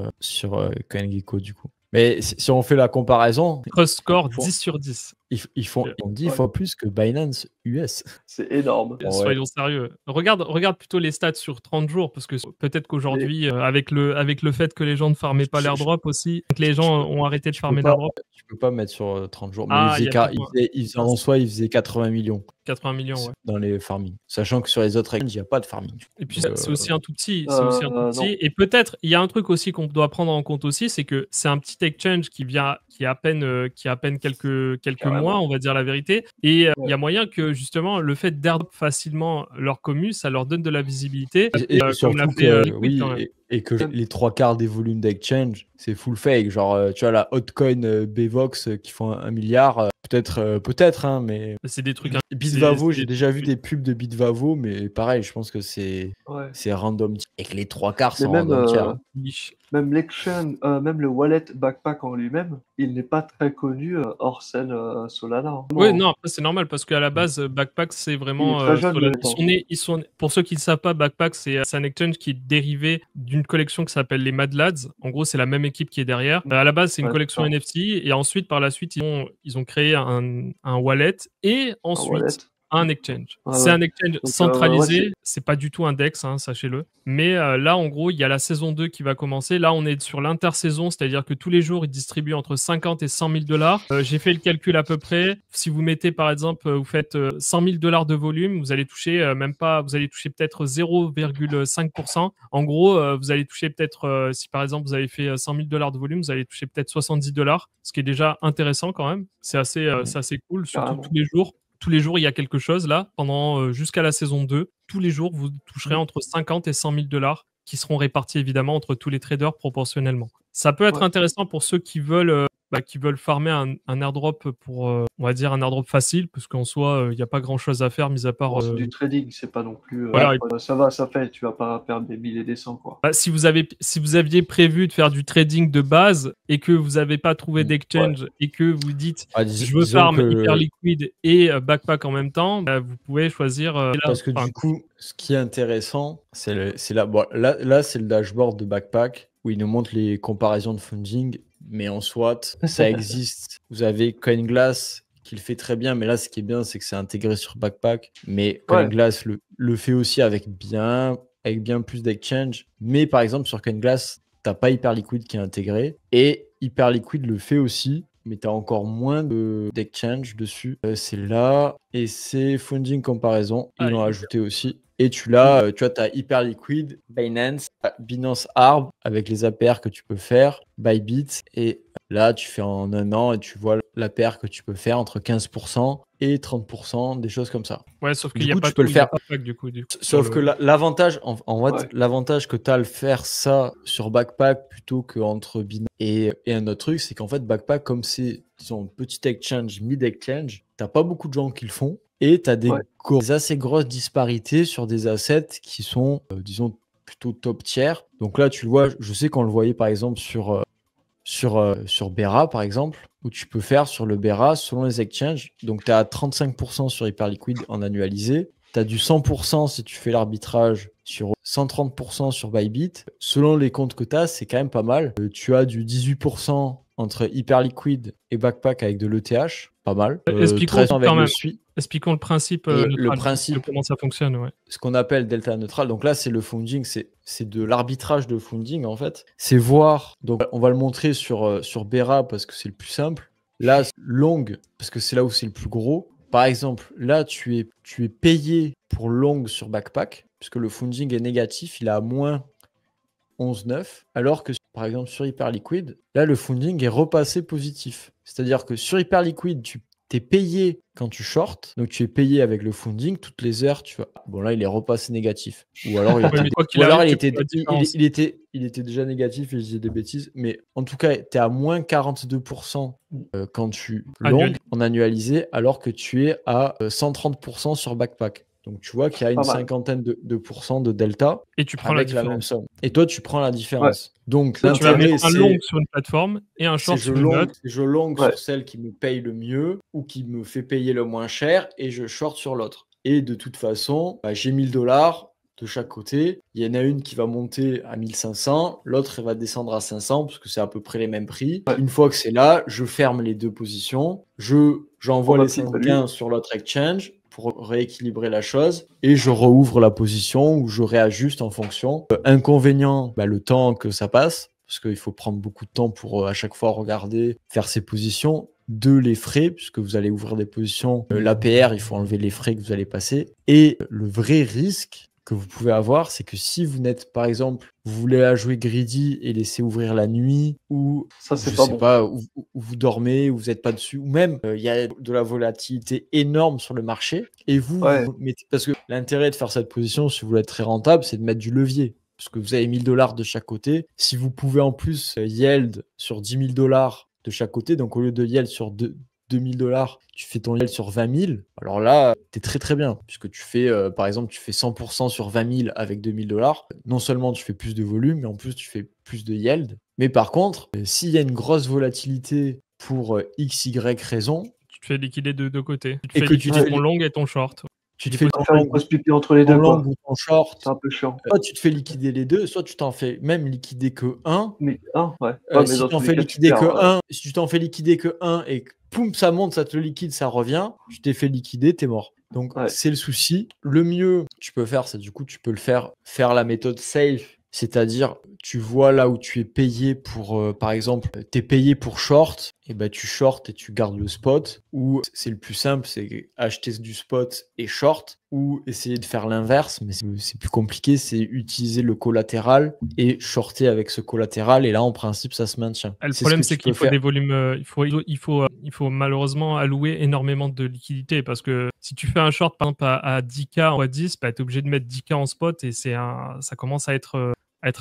CoinGecko du coup. Mais si on fait la comparaison, Trust score Ils font- 10 sur 10. ils ont 10 Ouais. fois plus que Binance US. C'est énorme. Ouais. Soyons sérieux. Regarde plutôt les stats sur 30 jours, parce que peut-être qu'aujourd'hui, avec le fait que les gens ne farmaient pas l'airdrop aussi, que les gens ont arrêté de farmer l'airdrop. Tu peux pas mettre sur 30 jours. Mais Ah, il il y a faisait en soi, il faisait 80 millions 80 millions, ouais. dans les farming. Sachant que sur les autres exchanges, il n'y a pas de farming. Et puis Donc, c'est aussi un tout petit. C'est aussi un tout non. petit. Et peut-être, il y a un truc aussi qu'on doit prendre en compte aussi, c'est que c'est un petit exchange qui a à peine quelques Carrément. mois, on va dire la vérité. Et il y a moyen que justement le fait d'airdrop facilement leur commu, ça leur donne de la visibilité. Et comme surtout l'a que, fait Liquid, quand même. et que les trois quarts des volumes d'exchange, c'est full fake. Genre, tu vois, la Hotcoin Bvox qui font 1 milliard, peut-être, hein, mais C'est des trucs. Bitvavo, c'est j'ai des déjà vu trucs- des pubs de Bitvavo, mais pareil, je pense que c'est random. Et que les trois quarts Mais sont même, random tiers. même l'exchange, même le wallet Backpack en lui-même, il n'est pas très connu hors scène Solana. Oui, non, après c'est normal parce qu'à la base, Backpack c'est vraiment. Il est très jeune, Solana. le Pour ceux qui ne savent pas, Backpack c'est un exchange qui est dérivé d'une collection qui s'appelle les Mad Lads. En gros, c'est la même équipe qui est derrière. À la base, c'est une collection c'est ça. NFT et ensuite, par la suite, ils ont créé un wallet et ensuite un exchange. Ah C'est ouais. un exchange Donc, centralisé, c'est pas du tout un DEX, hein, sachez-le. Mais là, en gros, il y a la saison 2 qui va commencer. Là, on est sur l'intersaison, c'est-à-dire que tous les jours, ils distribuent entre 50 et 100 000 dollars. J'ai fait le calcul à peu près. Si vous mettez, par exemple, vous faites 100 000 dollars de volume, vous allez toucher vous allez toucher peut-être 0,5%. En gros, vous allez toucher peut-être, si par exemple, vous avez fait 100 000 dollars de volume, vous allez toucher peut-être 70 dollars, ce qui est déjà intéressant quand même. C'est assez cool, surtout Carrément. tous les jours. Tous les jours, il y a quelque chose là, pendant jusqu'à la saison 2. Tous les jours, vous toucherez entre 50 et 100 000 dollars qui seront répartis évidemment entre tous les traders proportionnellement. Ça peut être intéressant pour ceux qui veulent farmer un airdrop pour, on va dire, un airdrop facile, parce qu'en soi, il n'y a pas grand-chose à faire, mis à part... C'est du trading, c'est pas non plus... Voilà. ça fait, tu vas pas perdre des milliers et des cents, quoi. Si vous aviez prévu de faire du trading de base et que vous n'avez pas trouvé d'exchange et que vous dites je veux farm Hyperliquid et Backpack en même temps, vous pouvez choisir... Parce que du coup, ce qui est intéressant, c'est là, là c'est le dashboard de Backpack où il nous montre les comparaisons de funding, mais en soit, ça existe. Vous avez CoinGlass qui le fait très bien, mais là, ce qui est bien, c'est que c'est intégré sur Backpack. Mais CoinGlass le fait aussi avec bien plus d'exchange. Mais par exemple, sur CoinGlass, t'as pas Hyperliquid qui est intégré. Et Hyperliquid le fait aussi, mais tu as encore moins d'exchange dessus. C'est là, et c'est Funding Comparison. Ils l'ont ajouté aussi. Et tu as Hyperliquid, Binance Arb, avec les APR que tu peux faire, Bybit. Et là, tu fais en un an et tu vois l'APR que tu peux faire entre 15% et 30%, des choses comme ça. Ouais, sauf qu'il n'y a pas tu peux le faire. Du coup, Sauf que l'avantage, l'avantage que tu as à le faire ça sur Backpack plutôt qu'entre Binance et un autre truc, c'est qu'en fait, Backpack, comme c'est disons petit exchange, mid-exchange, tu n'as pas beaucoup de gens qui le font et tu as des assez grosses disparités sur des assets qui sont, disons, plutôt top tier. Donc là, tu le vois, je sais qu'on le voyait par exemple sur Bera, par exemple, où tu peux faire sur le Bera selon les exchanges. Donc, tu as 35% sur Hyperliquid en annualisé. Tu as du 100% si tu fais l'arbitrage, sur 130% sur Bybit. Selon les comptes que tu as, c'est quand même pas mal. Tu as du 18% entre Hyperliquid et Backpack avec de l'ETH. Pas mal. Expliquons le principe, le principe de comment ça fonctionne. Ouais. Ce qu'on appelle delta neutral. Donc là, c'est le funding, c'est de l'arbitrage de funding en fait. C'est voir, donc on va le montrer sur Bera parce que c'est le plus simple. Là, long, parce que c'est là où c'est le plus gros. Par exemple, là, tu es payé pour long sur Backpack, puisque le funding est négatif, il est à moins 11,9, alors que par exemple sur Hyperliquid, là, le funding est repassé positif. C'est-à-dire que sur Hyperliquid, es payé quand tu shorts, donc tu es payé avec le funding, toutes les heures, tu vois. Bon, là, il est repassé négatif. Ou alors, il était déjà négatif et je disais des bêtises. Mais en tout cas, tu es à moins 42% quand tu long en annualisé, alors que tu es à 130% sur backpack. Donc, tu vois qu'il y a une cinquantaine de pourcents de delta et tu prends avec la même somme. Et toi, tu prends la différence. Ouais. Donc, l'intérêt, c'est un long sur une plateforme et un short sur une autre. Je long sur celle qui me paye le mieux ou qui me fait payer le moins cher et je short sur l'autre. Et de toute façon, j'ai $1000 de chaque côté. Il y en a une qui va monter à 1500, l'autre elle va descendre à 500 parce que c'est à peu près les mêmes prix. Ouais. Une fois que c'est là, je ferme les deux positions, j'envoie les 5 sur l'autre exchange pour rééquilibrer la chose et je rouvre la position ou je réajuste en fonction. Inconvénient, le temps que ça passe parce qu'il faut prendre beaucoup de temps pour à chaque fois regarder, faire ses positions. 2, les frais, puisque vous allez ouvrir des positions. L'APR, il faut enlever les frais que vous allez passer. Et le vrai risque que vous pouvez avoir, c'est que si vous n'êtes, par exemple, vous voulez la jouer greedy et laisser ouvrir la nuit, ou ça, c'est pas bon. Où vous dormez, où vous n'êtes pas dessus, ou même il y a de la volatilité énorme sur le marché, et vous mettez, parce que l'intérêt de faire cette position, si vous voulez être très rentable, c'est de mettre du levier. Parce que vous avez $1000 de chaque côté. Si vous pouvez en plus yield sur $10,000 de chaque côté, donc au lieu de yield sur $2000, tu fais ton yield sur 20 000, alors là, tu es très très bien, puisque tu fais, par exemple, tu fais 100% sur 20 000 avec $2000. Non seulement tu fais plus de volume, mais en plus tu fais plus de yield. Mais par contre, s'il y a une grosse volatilité pour XY raison, tu te fais liquider de deux côtés. Tu te fais liquider ton long et ton short. Tu te fais faire une grosse pipi entre les deux, long ou ton short. C'est un peu chiant. Soit tu te fais liquider les deux, soit tu t'en fais même liquider que un. Mais un, ouais. Si tu t'en fais liquider que un, si tu t'en fais liquider que un et que poum, ça monte, ça te le liquide, ça revient, tu t'es fait liquider, t'es mort. Donc c'est le souci. Le mieux que tu peux faire, c'est du coup, tu peux le faire la méthode safe. C'est-à-dire, tu vois là où tu es payé pour, par exemple, tu es payé pour short, et tu short et tu gardes le spot, ou c'est le plus simple, c'est acheter du spot et short, ou essayer de faire l'inverse, mais c'est plus compliqué, c'est utiliser le collatéral et shorter avec ce collatéral, et là, en principe, ça se maintient. Le problème, c'est qu'il faut des volumes, il faut malheureusement allouer énormément de liquidités, parce que si tu fais un short, par exemple, à 10K en x10, tu es obligé de mettre 10K en spot, et ça commence à être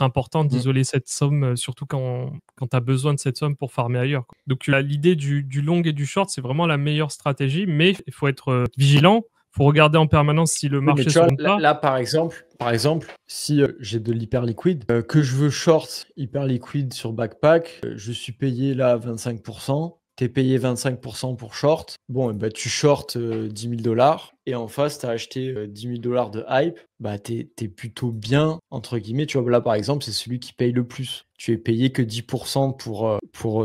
important d'isoler cette somme, surtout quand tu as besoin de cette somme pour farmer ailleurs. Donc l'idée du long et du short, c'est vraiment la meilleure stratégie, mais il faut être vigilant. Il faut regarder en permanence si le marché se monte pas. Là, par exemple, si j'ai de l'hyper liquide, que je veux short hyper liquide sur backpack, je suis payé là à 25%. T'es payé 25% pour short. Bon, tu short $10,000 et en face, tu as acheté $10,000 de hype. T'es plutôt bien, entre guillemets. Tu vois, là, par exemple, c'est celui qui paye le plus. Tu es payé que 10% pour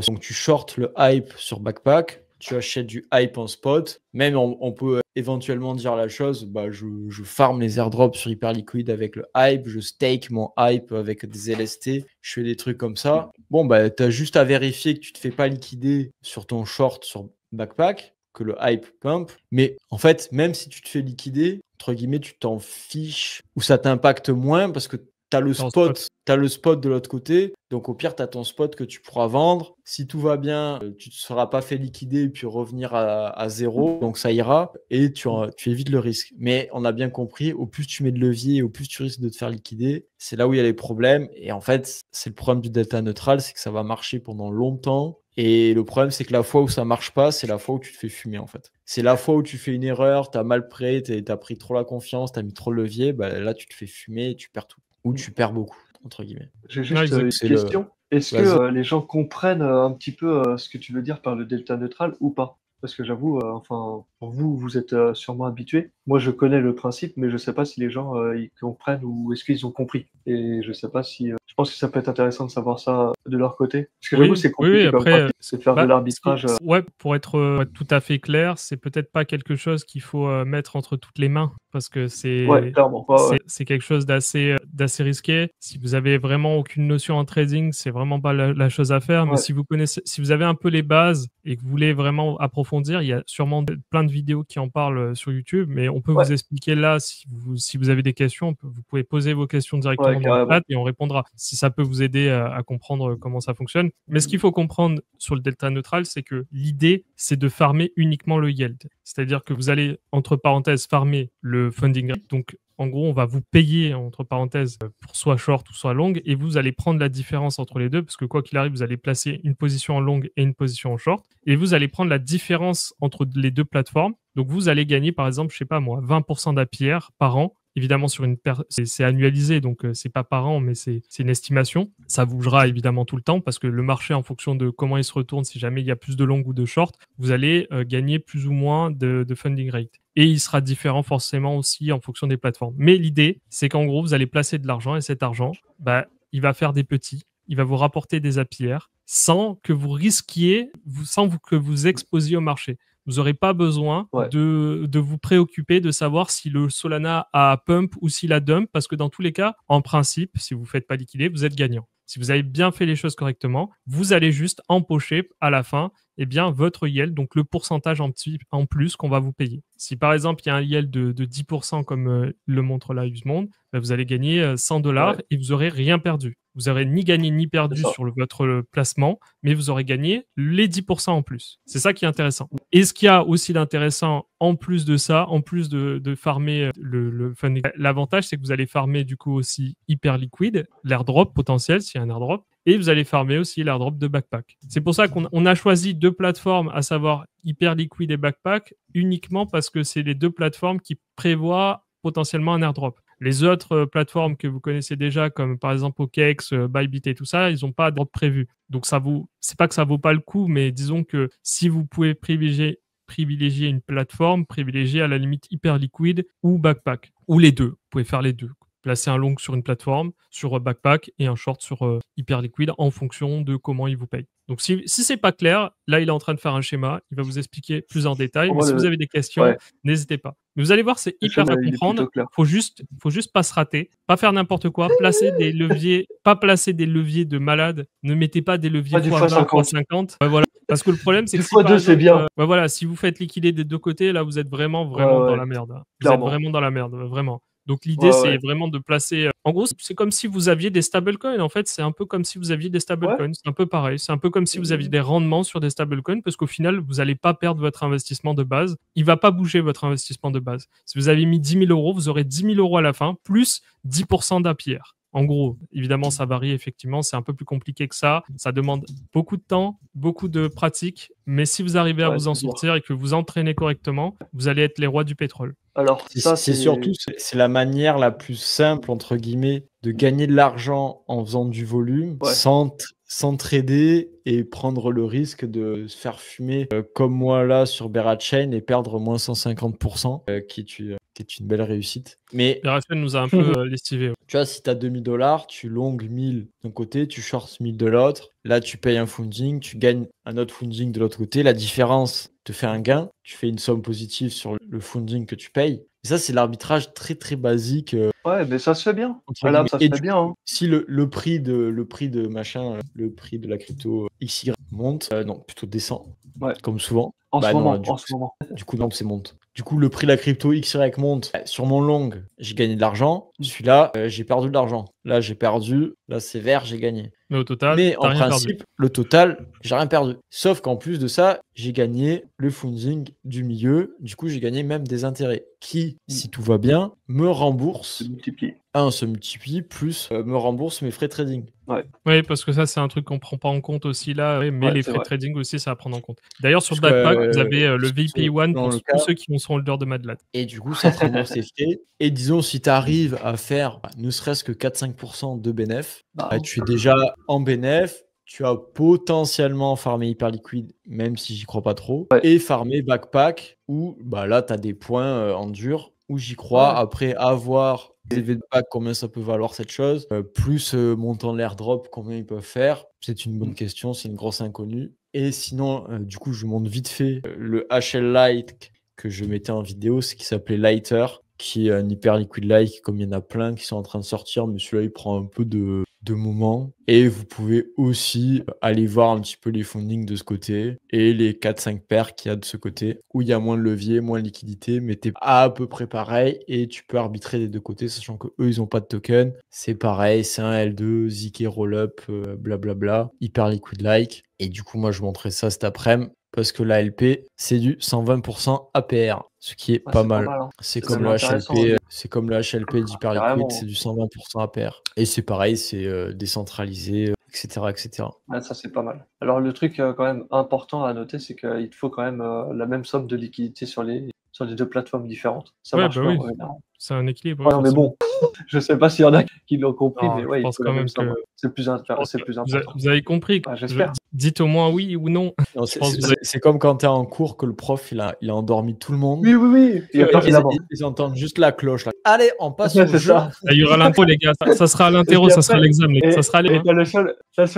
donc, tu short le hype sur backpack. Tu achètes du hype en spot. Même, on peut éventuellement dire la chose, je farm les airdrops sur Hyperliquid avec le hype, je stake mon hype avec des LST, je fais des trucs comme ça. Bon, tu as juste à vérifier que tu ne te fais pas liquider sur ton short sur backpack, que le hype pump. Mais en fait, même si tu te fais liquider, entre guillemets, tu t'en fiches ou ça t'impacte moins parce que tu as le spot de l'autre côté. Donc, au pire, tu as ton spot que tu pourras vendre. Si tout va bien, tu ne te seras pas fait liquider et puis revenir à zéro. Donc, ça ira et tu évites le risque. Mais on a bien compris, au plus tu mets de levier, au plus tu risques de te faire liquider. C'est là où il y a les problèmes. Et en fait, c'est le problème du delta neutral, c'est que ça va marcher pendant longtemps. Et le problème, c'est que la fois où ça marche pas, c'est la fois où tu te fais fumer, en fait. C'est la fois où tu fais une erreur, tu as mal prêt, tu as pris trop la confiance, tu as mis trop de levier. Là, tu te fais fumer et tu perds tout. Ou tu perds beaucoup, entre guillemets. J'ai juste une question. Est-ce que les gens comprennent un petit peu ce que tu veux dire par le delta neutral ou pas? Parce que j'avoue, pour vous êtes sûrement habitués. Moi, je connais le principe, mais je ne sais pas si les gens ils comprennent ou est-ce qu'ils ont compris. Et je ne sais pas si... je pense que ça peut être intéressant de savoir ça de leur côté. Parce que j'avoue, c'est compliqué comme pratique, c'est de faire de l'arbitrage. Ouais, pour être tout à fait clair, c'est peut-être pas quelque chose qu'il faut mettre entre toutes les mains. Parce que c'est quelque chose d'assez risqué. Si vous avez vraiment aucune notion en trading, c'est vraiment pas la chose à faire. Mais si vous avez un peu les bases et que vous voulez vraiment approfondir, il y a sûrement plein de vidéos qui en parlent sur YouTube. Mais on peut Ouais. vous expliquer là, si vous avez des questions, vous pouvez poser vos questions directement Ouais, dans le carrément. chat et on répondra, si ça peut vous aider à comprendre comment ça fonctionne. Mais ce qu'il faut comprendre sur le delta neutral, c'est que l'idée, c'est de farmer uniquement le yield. C'est-à-dire que vous allez, entre parenthèses, farmer le funding rate. Donc, en gros, on va vous payer, entre parenthèses, pour soit short ou soit long, et vous allez prendre la différence entre les deux, parce que quoi qu'il arrive, vous allez placer une position en long et une position en short, et vous allez prendre la différence entre les deux plateformes. Donc, vous allez gagner, par exemple, je sais pas moi, 20% d'APR par an. Évidemment, c'est annualisé, donc c'est pas par an, mais c'est une estimation. Ça bougera évidemment tout le temps parce que le marché, en fonction de comment il se retourne, si jamais il y a plus de long ou de short, vous allez gagner plus ou moins de funding rate. Et il sera différent forcément aussi en fonction des plateformes. Mais l'idée, c'est qu'en gros, vous allez placer de l'argent et cet argent, il va faire des petits, il va vous rapporter des APR sans que vous risquiez, que vous exposiez au marché. Vous n'aurez pas besoin Ouais. de vous préoccuper de savoir si le Solana a pump ou s'il a dump, parce que dans tous les cas, en principe, si vous ne faites pas liquider, vous êtes gagnant. Si vous avez bien fait les choses correctement, vous allez juste empocher à la fin votre yield, donc le pourcentage en plus qu'on va vous payer. Si par exemple, il y a un yield de 10% comme le montre là Usemonde, vous allez gagner $100 et vous n'aurez rien perdu. Vous n'aurez ni gagné ni perdu sur votre placement, mais vous aurez gagné les 10% en plus. C'est ça qui est intéressant. Et ce qu'il y a aussi d'intéressant en plus de ça, en plus de farmer le funding, l'avantage, c'est que vous allez farmer du coup aussi hyper liquide, l'airdrop potentiel s'il y a un airdrop, et vous allez farmer aussi l'airdrop de Backpack. C'est pour ça qu'on a choisi deux plateformes, à savoir Hyperliquid et Backpack, uniquement parce que c'est les deux plateformes qui prévoient potentiellement un airdrop. Les autres plateformes que vous connaissez déjà, comme par exemple OKX, Bybit et tout ça, ils n'ont pas de drop prévu. Donc c'est pas que ça vaut pas le coup, mais disons que si vous pouvez privilégier une plateforme, privilégier à la limite Hyperliquid ou Backpack, ou les deux. Vous pouvez faire les deux. Placer un long sur une plateforme, sur Backpack, et un short sur Hyperliquid en fonction de comment il vous paye. Donc si c'est pas clair, là il est en train de faire un schéma, il va vous expliquer plus en détail, mais si vous avez des questions, n'hésitez pas. Mais vous allez voir, c'est hyper à comprendre. Faut juste pas se rater, pas faire n'importe quoi, placer des leviers, pas placer des leviers de malade, ne mettez pas des leviers x20, x50. Voilà. Parce que le problème, c'est que si, par exemple, bien. Voilà, si vous faites liquider des deux côtés, là vous êtes vraiment dans la merde. Vous êtes vraiment dans la merde, vraiment. Donc l'idée, c'est vraiment de placer... En gros, c'est comme si vous aviez des stablecoins. En fait, c'est un peu comme si vous aviez des stablecoins. C'est un peu pareil. C'est un peu comme si vous aviez des rendements sur des stablecoins, parce qu'au final, vous n'allez pas perdre votre investissement de base. Il ne va pas bouger votre investissement de base. Si vous avez mis 10 000 €, vous aurez 10 000 € à la fin, plus 10% d'APR. En gros, évidemment, ça varie effectivement. C'est un peu plus compliqué que ça. Ça demande beaucoup de temps, beaucoup de pratique. Mais si vous arrivez à vous en sortir et que vous entraînez correctement, vous allez être les rois du pétrole. Alors, ça, c'est surtout c'est la manière la plus simple, entre guillemets, de gagner de l'argent en faisant du volume sans trader et prendre le risque de se faire fumer comme moi là sur Berachain et perdre moins 150%, qui est une belle réussite. Mais Berachain nous a un peu lestivé. Tu vois, si tu as 2 000 $, tu longues 1000 d'un côté, tu shorts 1000 de l'autre. Là, tu payes un funding, tu gagnes un autre funding de l'autre côté. La différence te fait un gain. Tu fais une somme positive sur le funding que tu payes. Et ça, c'est l'arbitrage très, très basique. Ouais, mais ça se fait bien. Là, ça se fait bien. Hein. Si le prix de la crypto XY monte, non, plutôt descend, comme souvent. En ce moment. Du coup, non, c'est monte. Du coup, le prix de la crypto XY monte. Sur mon long, j'ai gagné de l'argent. Celui-là, j'ai perdu de l'argent. Là, j'ai perdu. Là, c'est vert, j'ai gagné. Mais au total, en principe, le total, j'ai rien perdu. Sauf qu'en plus de ça, j'ai gagné le funding du milieu. Du coup, j'ai gagné même des intérêts qui, si tout va bien, me remboursent. Se multiplie, plus me rembourse mes frais de trading. Oui, parce que ça, c'est un truc qu'on prend pas en compte aussi là, mais les frais de trading aussi, ça à prendre en compte. D'ailleurs, sur Backpack, vous avez le VP1 pour tous ceux qui sont holders de Mad Lat. Et du coup, ça te rembourse tes frais. Et disons, si tu arrives à faire ne serait-ce que 4-5% de bénéf, tu es déjà en bénéf. Tu as potentiellement farmé Hyperliquid, même si j'y crois pas trop, et farmé Backpack, où là, tu as des points en dur, où j'y crois. Après avoir les EV de back, combien ça peut valoir cette chose, plus montant de l'airdrop, combien ils peuvent faire, c'est une bonne question, c'est une grosse inconnue. Et sinon, du coup, je montre vite fait le HL Lite que je mettais en vidéo, c'est qui s'appelait Lighter, qui est un Hyperliquid like, comme il y en a plein qui sont en train de sortir, mais celui-là, il prend un peu de de moment. Et vous pouvez aussi aller voir un petit peu les fundings de ce côté et les 4-5 paires qu'il y a de ce côté, où il y a moins de levier, moins de liquidité, mais t'es à peu près pareil et tu peux arbitrer des deux côtés, sachant que eux ils ont pas de token. C'est pareil, c'est un L2, ZK Rollup, blablabla, hyper liquid like. Et du coup, moi je montrais ça cet après-midi. Parce que la LP, c'est du 120% APR, ce qui est pas c'est mal. pas mal, hein. C'est C'est comme même le intéressant, HLP, hein. c'est comme le HLP d'Hyperliquid, Carrément. c'est du 120% APR. Et c'est pareil, c'est décentralisé, etc., etc. Ouais, ça, c'est pas mal. Alors, le truc quand même important à noter, c'est qu'il te faut quand même la même somme de liquidité sur les deux plateformes différentes. Ça Ouais, marche bah pas oui, en général. c'est un équilibre. Ouais, non, mais bon, je sais pas s'il y en a qui l'ont compris, Non, mais je ouais, il pense faut quand la même même somme. que- C'est plus je pense que important. vous avez compris. Ouais, j'espère. Dites au moins oui ou non. Non, Je pense que vous avez- c'est comme quand tu es en cours que le prof il a endormi tout le monde. Oui, oui, oui. Il y a Et personne avant. ils entendent juste la cloche. Là. Allez, on passe Ouais, au c'est jeu. ça. Il y aura l'intro, les gars. Ça sera l'interro, Et puis ça sera après- l'examen. Et Ça sera et t'as la seule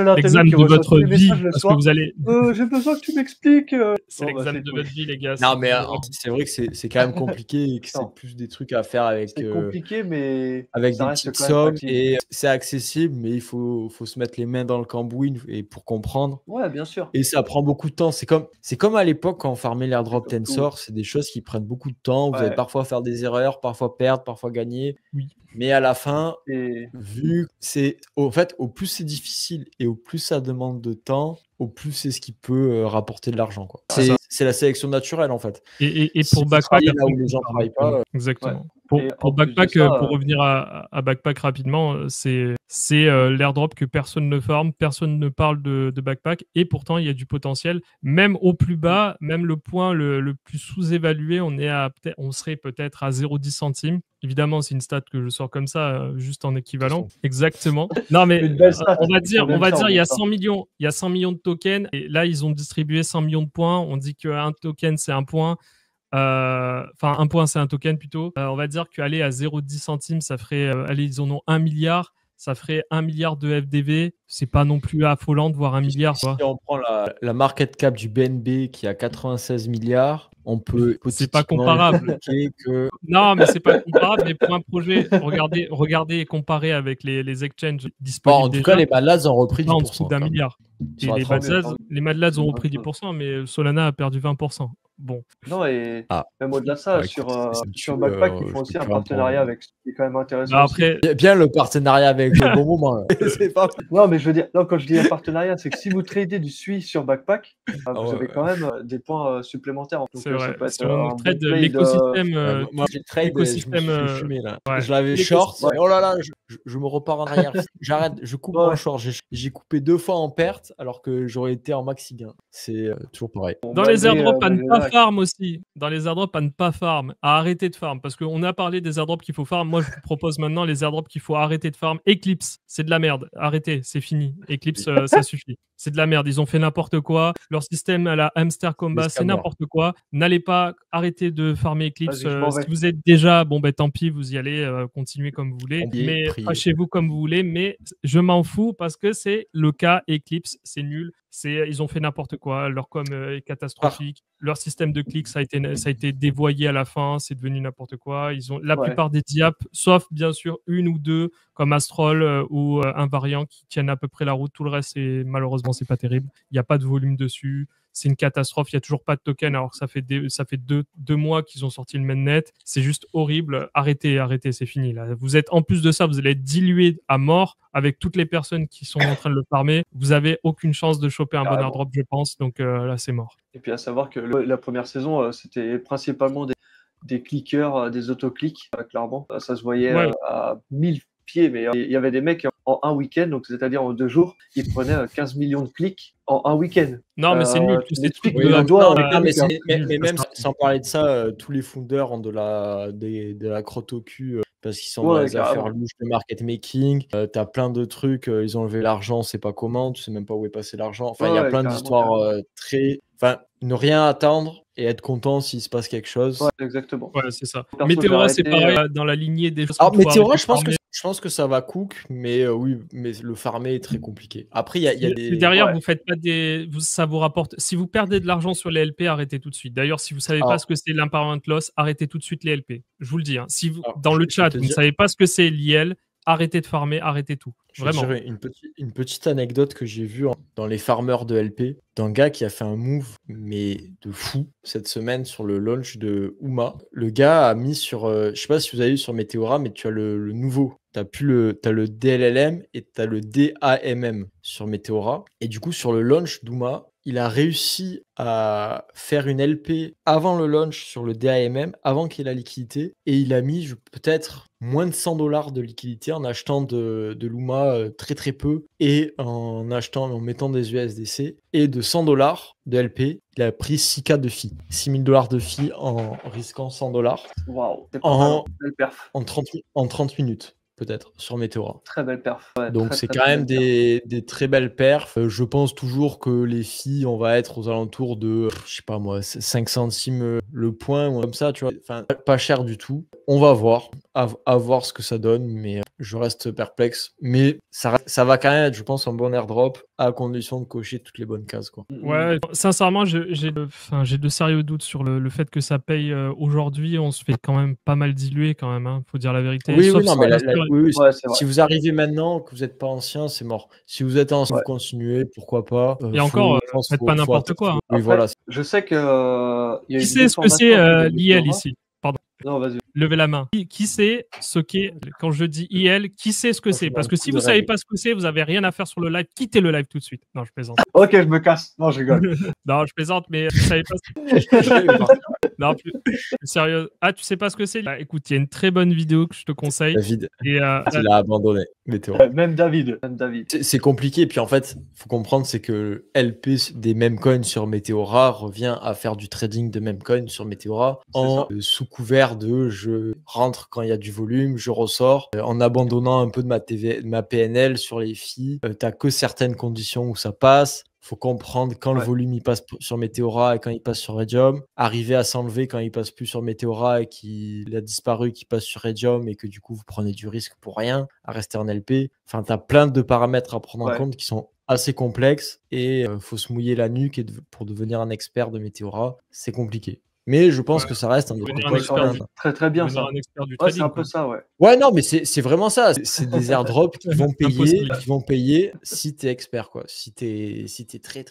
interview l'examen qui de reçoit votre tous les vie. messages le Parce que soir. vous allez. J'ai besoin que tu m'expliques. C'est Bon, bah, l'examen c'est de tout. votre vie, les gars. Non, mais C'est- c'est vrai que c'est quand même compliqué et que c'est Non. plus des trucs à faire avec, C'est compliqué, mais avec ça des reste petites quand même sommes. accessible. Et c'est accessible, mais il faut se mettre les mains dans le cambouis et pour comprendre. Ouais, bien sûr. Et ça prend beaucoup de temps. C'est comme à l'époque quand on farmait l'airdrop C'est comme Tensor, c'est des choses qui prennent beaucoup de temps. Vous Ouais. allez parfois faire des erreurs, parfois perdre, parfois gagner. Oui. Mais à la fin, Et vu que c'est au fait, au plus c'est difficile et au plus ça demande de temps, au plus c'est ce qui peut rapporter de l'argent, quoi. C'est ça. C'est la sélection naturelle en fait. Et Si pour vous Backpack, travaillez là après, où les gens pareil, travaillent pas, exactement. Ouais. Pour Et en plus de Backpack, ça, pour revenir à Backpack rapidement, c'est l'airdrop que personne ne forme, personne ne parle de Backpack, et pourtant il y a du potentiel. Même au plus bas, même le point le plus sous-évalué, on serait peut-être à 0,10 centimes. Évidemment, c'est une stat que je sors comme ça, juste en équivalent. Exactement. Non, mais Une belle stat. on va dire, On aime ça, il y a on aime ça. 100 millions, il y a 100 millions de tokens, et là ils ont distribué 100 millions de points. On dit qu'un token c'est un point. Enfin, un point, c'est un token plutôt. On va dire qu'aller à 0,10 centimes, ça ferait. Allez, ils en ont 1 milliard. Ça ferait 1 milliard de FDV. C'est pas non plus affolant de voir 1 milliard. si Quoi. on prend la market cap du BNB qui a 96 milliards, on peut C'est pas hypothétiquement comparable. expliquer que Non, mais c'est pas comparable. Mais pour un projet, regardez et comparez avec les exchanges disponibles. en tout cas, les Madlads ont repris pas en dessous 10%. d'un quand même. milliard. Ils Et sont à les 30 000. Madlads ont C'est repris une bonne 10%, mais Solana a perdu 20%. Bon. Non, et Ah. même au-delà de ça, Ouais, sur, écoute, ça me sur tue, Backpack, ils je font aussi peux un plus en partenariat prendre. avec ce qui est quand même intéressant. Bah, aussi. après, Bien le partenariat avec le bon moment. Là. C'est pas... Non, mais je veux dire, non, quand je dis un partenariat, c'est que si vous tradez du SUI sur Backpack, vous ouais, avez quand même des points supplémentaires. Donc, c'est ça vrai. peut être Si on un trade bon play l'écosystème, moi, j'ai trade, je me suis l'écosystème, fait fumer là. ouais. Je l'avais L'écosystème- short. Ouais. Oh là là, je me repars en arrière. J'arrête, je coupe Ouais. en short. J'ai coupé 2 fois en perte alors que j'aurais été en maxi gain. C'est toujours pareil. Bon, Dans les malgré, airdrops, à ne malgré pas là, farm aussi. Dans les airdrops, à ne pas farm. À arrêter de farm. Parce qu'on a parlé des airdrops qu'il faut farm. Moi, je vous propose maintenant les airdrops qu'il faut arrêter de farm. Eclipse, c'est de la merde. Arrêtez, c'est fini. Eclipse, ça suffit. C'est de la merde. Ils ont fait n'importe quoi. Leur système à la Hamster Combat, Les c'est scammers. n'importe quoi. N'allez pas arrêter de farmer Eclipse. Vas-y, je m'en vais. Si vous êtes déjà, bon, ben tant pis, vous y allez, continuez comme vous voulez. Priez, Mais priez. fâchez-vous comme vous voulez. Mais je m'en fous parce que c'est le cas Eclipse. C'est nul. Ils ont fait n'importe quoi. Leur com est catastrophique. Leur système de clics, ça a été dévoyé à la fin. C'est devenu n'importe quoi. Ils ont la Ouais. plupart des diaps, sauf bien sûr une ou deux comme Astrol ou un variant qui tiennent à peu près la route. Tout le reste, malheureusement, c'est pas terrible. Il n'y a pas de volume dessus. C'est une catastrophe. Il n'y a toujours pas de token alors que ça fait deux mois qu'ils ont sorti le mainnet. C'est juste horrible. Arrêtez, c'est fini. Là. Vous êtes, en plus de ça, vous allez être dilué à mort avec toutes les personnes qui sont en train de le farmer. Vous avez aucune chance de choper un bon Carrément. airdrop, je pense. Donc là, c'est mort. Et puis à savoir que la première saison, c'était principalement des clickers, des autoclics, clairement. Ça se voyait Ouais. à 1000 pieds, mais il y avait des mecs en un week-end, donc c'est-à-dire en 2 jours, ils prenaient 15 millions de clics en un week-end. Non, mais c'est nul. Tous les ces trucs trucs de de Hamster, doigts, mais même sans parler de ça, tous les founders ont de la crotte au cul parce qu'ils sont dans Ouais, les affaires carrément. louches de market making. T'as plein de trucs, ils ont levé l'argent, c'est pas comment, tu sais même pas où est passé l'argent. Enfin, il y a Ouais, plein carrément, d'histoires très. Enfin, ne rien attendre et être content s'il se passe quelque chose. Ouais, exactement. Ouais, c'est ça. Perso, Météora, j'ai c'est arrêté, pareil, dans la lignée des choses. Alors, qu'il faut Météora, arrêter de je pense que ça va cook, mais oui, mais le farmer est très compliqué. Après, il y a Si des. derrière, Ouais. vous faites pas ça vous rapporte. Si vous perdez de l'argent sur les LP, arrêtez tout de suite. D'ailleurs, si vous savez pas Alors- ce que c'est l'empowerment loss, arrêtez tout de suite les LP. Je vous le dis. Hein. Si vous, Alors, dans le je vais chat, te vous ne dire- savez pas ce que c'est l'IL, arrêtez de farmer, arrêtez tout. Je vais Vraiment. dire une petite anecdote que j'ai vue dans les farmers de LP, d'un gars qui a fait un move, mais de fou, cette semaine sur le launch de Uma. Le gars a mis sur, je sais pas si vous avez vu sur Meteora, mais tu as le nouveau. T'as le DLLM et tu as le DAMM sur Meteora. Et du coup, sur le launch d'Uma, il a réussi à faire une LP avant le launch sur le DAMM, avant qu'il ait la liquidité. Et il a mis peut-être moins de $100 de liquidité en achetant de l'UMA très très peu et en mettant des USDC. Et de $100 de LP, il a pris 6K de fee. $6 000 de fee en risquant $100 Waouh, c'est pas mal. Belle perf. en 30 minutes. Peut-être sur Meteora. Très belle perf. Ouais, donc très, c'est très, quand très même belle des très belles perfs. Je pense toujours que les filles, on va être aux alentours de, je sais pas moi, 5 centimes le point, ou comme ça, tu vois. Enfin, pas cher du tout. On va voir, à voir ce que ça donne, mais je reste perplexe. Mais ça va quand même être, je pense, un bon airdrop à condition de cocher toutes les bonnes cases, quoi. Ouais, sincèrement, j'ai de sérieux doutes sur le fait que ça paye aujourd'hui. On se fait quand même pas mal diluer, quand même, hein, faut dire la vérité. Oui, Sauf oui, non, si mais bien sûr, oui, Ouais, c'est si vrai. vous arrivez maintenant, que vous n'êtes pas ancien, c'est mort. Si vous êtes ancien, Ouais. vous continuez, pourquoi pas. Et encore, je pense faites faut- pas faut n'importe attendre. quoi, hein. Oui, Après, voilà. je sais que il y a Qui une sait ce que c'est déformation de l'IL Meteora. ici? Pardon. Non, vas-y. Levez la main. Qui sait ce qu'est, quand je dis IL, qui sait ce que c'est? Parce que si vous savez pas ce que c'est, vous avez rien à faire sur le live, quittez le live tout de suite. Non, je plaisante. Ok, je me casse. Non, je rigole. Non, je plaisante, mais vous savez pas ce Non, plus sérieux. Ah, tu sais pas ce que c'est? Bah, écoute, il y a une très bonne vidéo que je te conseille. David, Et il a abandonné Meteora. Même David. C'est compliqué, puis en fait, faut comprendre, c'est que LP des meme coins sur Meteora revient à faire du trading de meme coins sur Meteora sous couvert de je rentre quand il y a du volume, je ressors, en abandonnant un peu de ma PNL sur les filles. T'as que certaines conditions où ça passe. Faut comprendre quand le volume il passe sur Meteora et quand il passe sur Redium. Arriver à s'enlever quand il passe plus sur Meteora et qu'il a disparu, qu'il passe sur Redium et que du coup vous prenez du risque pour rien à rester en LP. Enfin, tu as plein de paramètres à prendre en compte qui sont assez complexes et faut se mouiller la nuque pour devenir un expert de Meteora. C'est compliqué. Mais je pense que ça reste un très très bien ça. C'est un peu ça, ouais. Ouais, non, mais c'est vraiment ça. C'est des airdrops qui vont payer si t'es expert, quoi. Si t'es très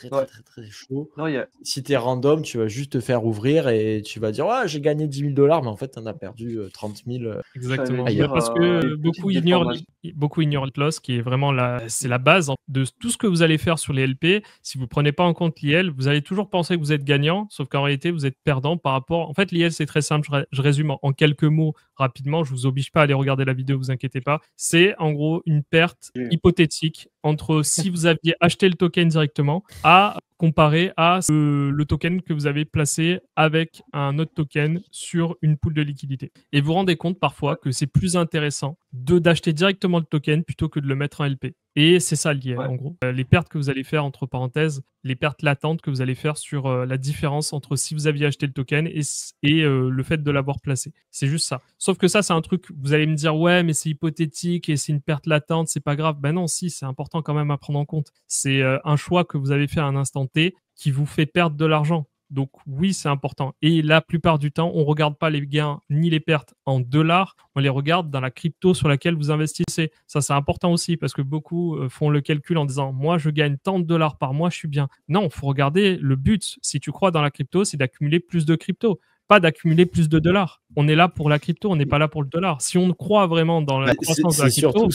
chaud. Non, si t'es random, tu vas juste te faire ouvrir et tu vas dire ouais, j'ai gagné $10 000, mais en fait t'en as perdu 30 000. Exactement. Parce que beaucoup ignorent l'IL, qui est vraiment c'est la base de tout ce que vous allez faire sur les LP. Si vous prenez pas en compte l'IL, vous allez toujours penser que vous êtes gagnant, sauf qu'en réalité vous êtes perdant par rapport. En fait, l'IL c'est très simple. Je résume en quelques mots rapidement. Je vous oblige pas à aller regarder la vidéo, vous inquiétez pas. C'est en gros une perte hypothétique entre si vous aviez acheté le token directement à comparer à le token que vous avez placé avec un autre token sur une pool de liquidité. Et vous vous rendez compte parfois que c'est plus intéressant d'acheter directement le token plutôt que de le mettre en LP. Et c'est ça lié, en gros. Les pertes que vous allez faire, entre parenthèses, les pertes latentes que vous allez faire sur la différence entre si vous aviez acheté le token et le fait de l'avoir placé. C'est juste ça. Sauf que ça, c'est un truc, vous allez me dire, ouais, mais c'est hypothétique et c'est une perte latente, c'est pas grave. Ben non, si, c'est important quand même à prendre en compte. C'est un choix que vous avez fait à un instant T qui vous fait perdre de l'argent. Donc oui, c'est important. Et la plupart du temps, on ne regarde pas les gains ni les pertes en dollars, on les regarde dans la crypto sur laquelle vous investissez. Ça, c'est important aussi parce que beaucoup font le calcul en disant « moi, je gagne tant de dollars par mois, je suis bien ». Non, il faut regarder le but. Si tu crois dans la crypto, c'est d'accumuler plus de crypto, pas d'accumuler plus de dollars. On est là pour la crypto, on n'est pas là pour le dollar. Si on croit vraiment dans la croissance de la crypto...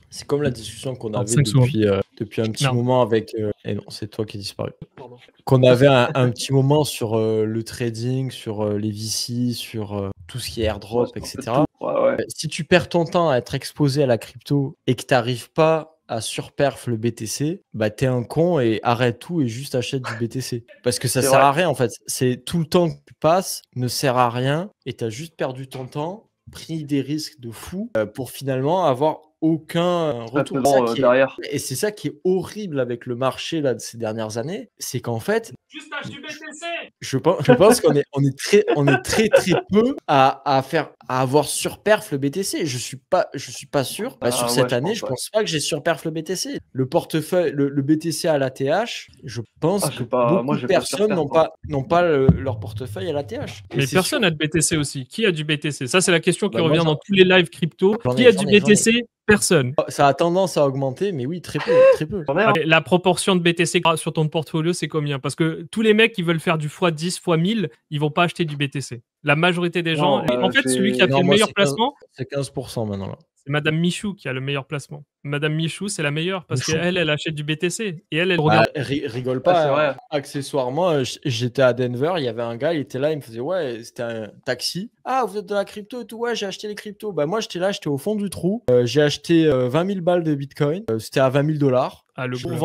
C'est comme la discussion qu'on avait depuis un petit moment avec... Et non, c'est toi qui es disparu. Pardon. Qu'on avait un petit moment sur le trading, sur les VC, sur tout ce qui est airdrop, etc. Si tu perds ton temps à être exposé à la crypto et que tu n'arrives pas à surperf le BTC, bah t'es un con et arrête tout et juste achète du BTC. Parce que ça sert à rien en fait. C'est tout le temps que tu passes ne sert à rien et tu as juste perdu ton temps, pris des risques de fou pour finalement avoir aucun retour. Derrière. Et c'est ça qui est horrible avec le marché là, de ces dernières années, c'est qu'en fait, juste achète du BTC. Je pense qu'on est très peu à avoir surperf le BTC. Je suis pas sûr. Sur cette année, je pense pas que j'ai surperf le BTC. Le portefeuille, le BTC à l'ATH, je pense que beaucoup de personnes n'ont pas leur portefeuille à l'ATH. Mais personne n'a de BTC aussi. Qui a du BTC? Ça, c'est la question qui revient dans tous les lives crypto. Qui a du BTC? Personne. Ça a tendance à augmenter, mais oui, très peu, très peu. J'en ai, hein. Et la proportion de BTC sur ton portfolio, c'est combien? Parce que tous les mecs qui veulent faire du x10, x1000, ils vont pas acheter du BTC. La majorité des gens. Non, En fait, celui qui a fait Non, le moi, meilleur c'est 15 placement, c'est 15% maintenant, là. c'est Madame Michou qui a le meilleur placement. Madame Michou, c'est la meilleure parce Michou. qu'elle achète du BTC. Et elle Ah, regarde. rigole Ouais, pas, c'est hein. vrai. Accessoirement, j'étais à Denver, il y avait un gars, il était là, il me faisait ouais, c'était un taxi. Ah, vous êtes de la crypto et tout, ouais, j'ai acheté les cryptos. Bah, moi, j'étais là, j'étais au fond du trou. J'ai acheté 20 000 balles de Bitcoin. C'était à 20 000 $. Ah, le Tout bleu.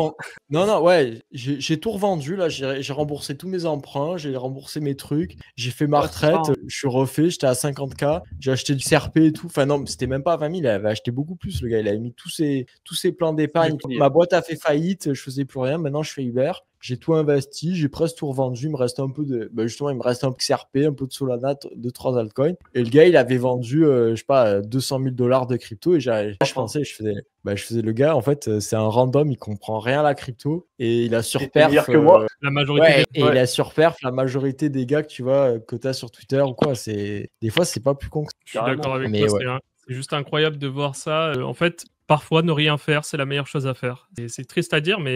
Non, non, ouais, j'ai tout revendu. Là, j'ai remboursé tous mes emprunts, j'ai remboursé mes trucs, j'ai fait ma Ouais, c'est ça, retraite, hein. je suis refait, j'étais à 50K, j'ai acheté du CRP et tout. Enfin, non, mais c'était même pas à 20 000, il avait acheté beaucoup plus, le gars. Il avait mis tous ses plans d'épargne. C'est Ma boîte a fait faillite, je faisais plus rien. Maintenant, je fais Uber. J'ai tout investi, j'ai presque tout revendu. Il me reste un peu de. Bah, justement, il me reste un peu de CRP, un peu de Solana, 2-3 altcoins. Et le gars, il avait vendu, je sais pas, 200 000 $ de crypto. Et je pensais, je faisais le gars, en fait, c'est un random, il comprend rien à la crypto. Et il a meilleur surperf. que moi. La majorité Ouais, des. et il a surperf la majorité des gars que tu vois, que tu as sur Twitter ou quoi. Des fois, c'est pas plus con que ça. Je suis Carrément. d'accord avec Mais toi. ouais. C'est juste incroyable de voir ça. En fait, parfois, ne rien faire, c'est la meilleure chose à faire. Et c'est triste à dire, mais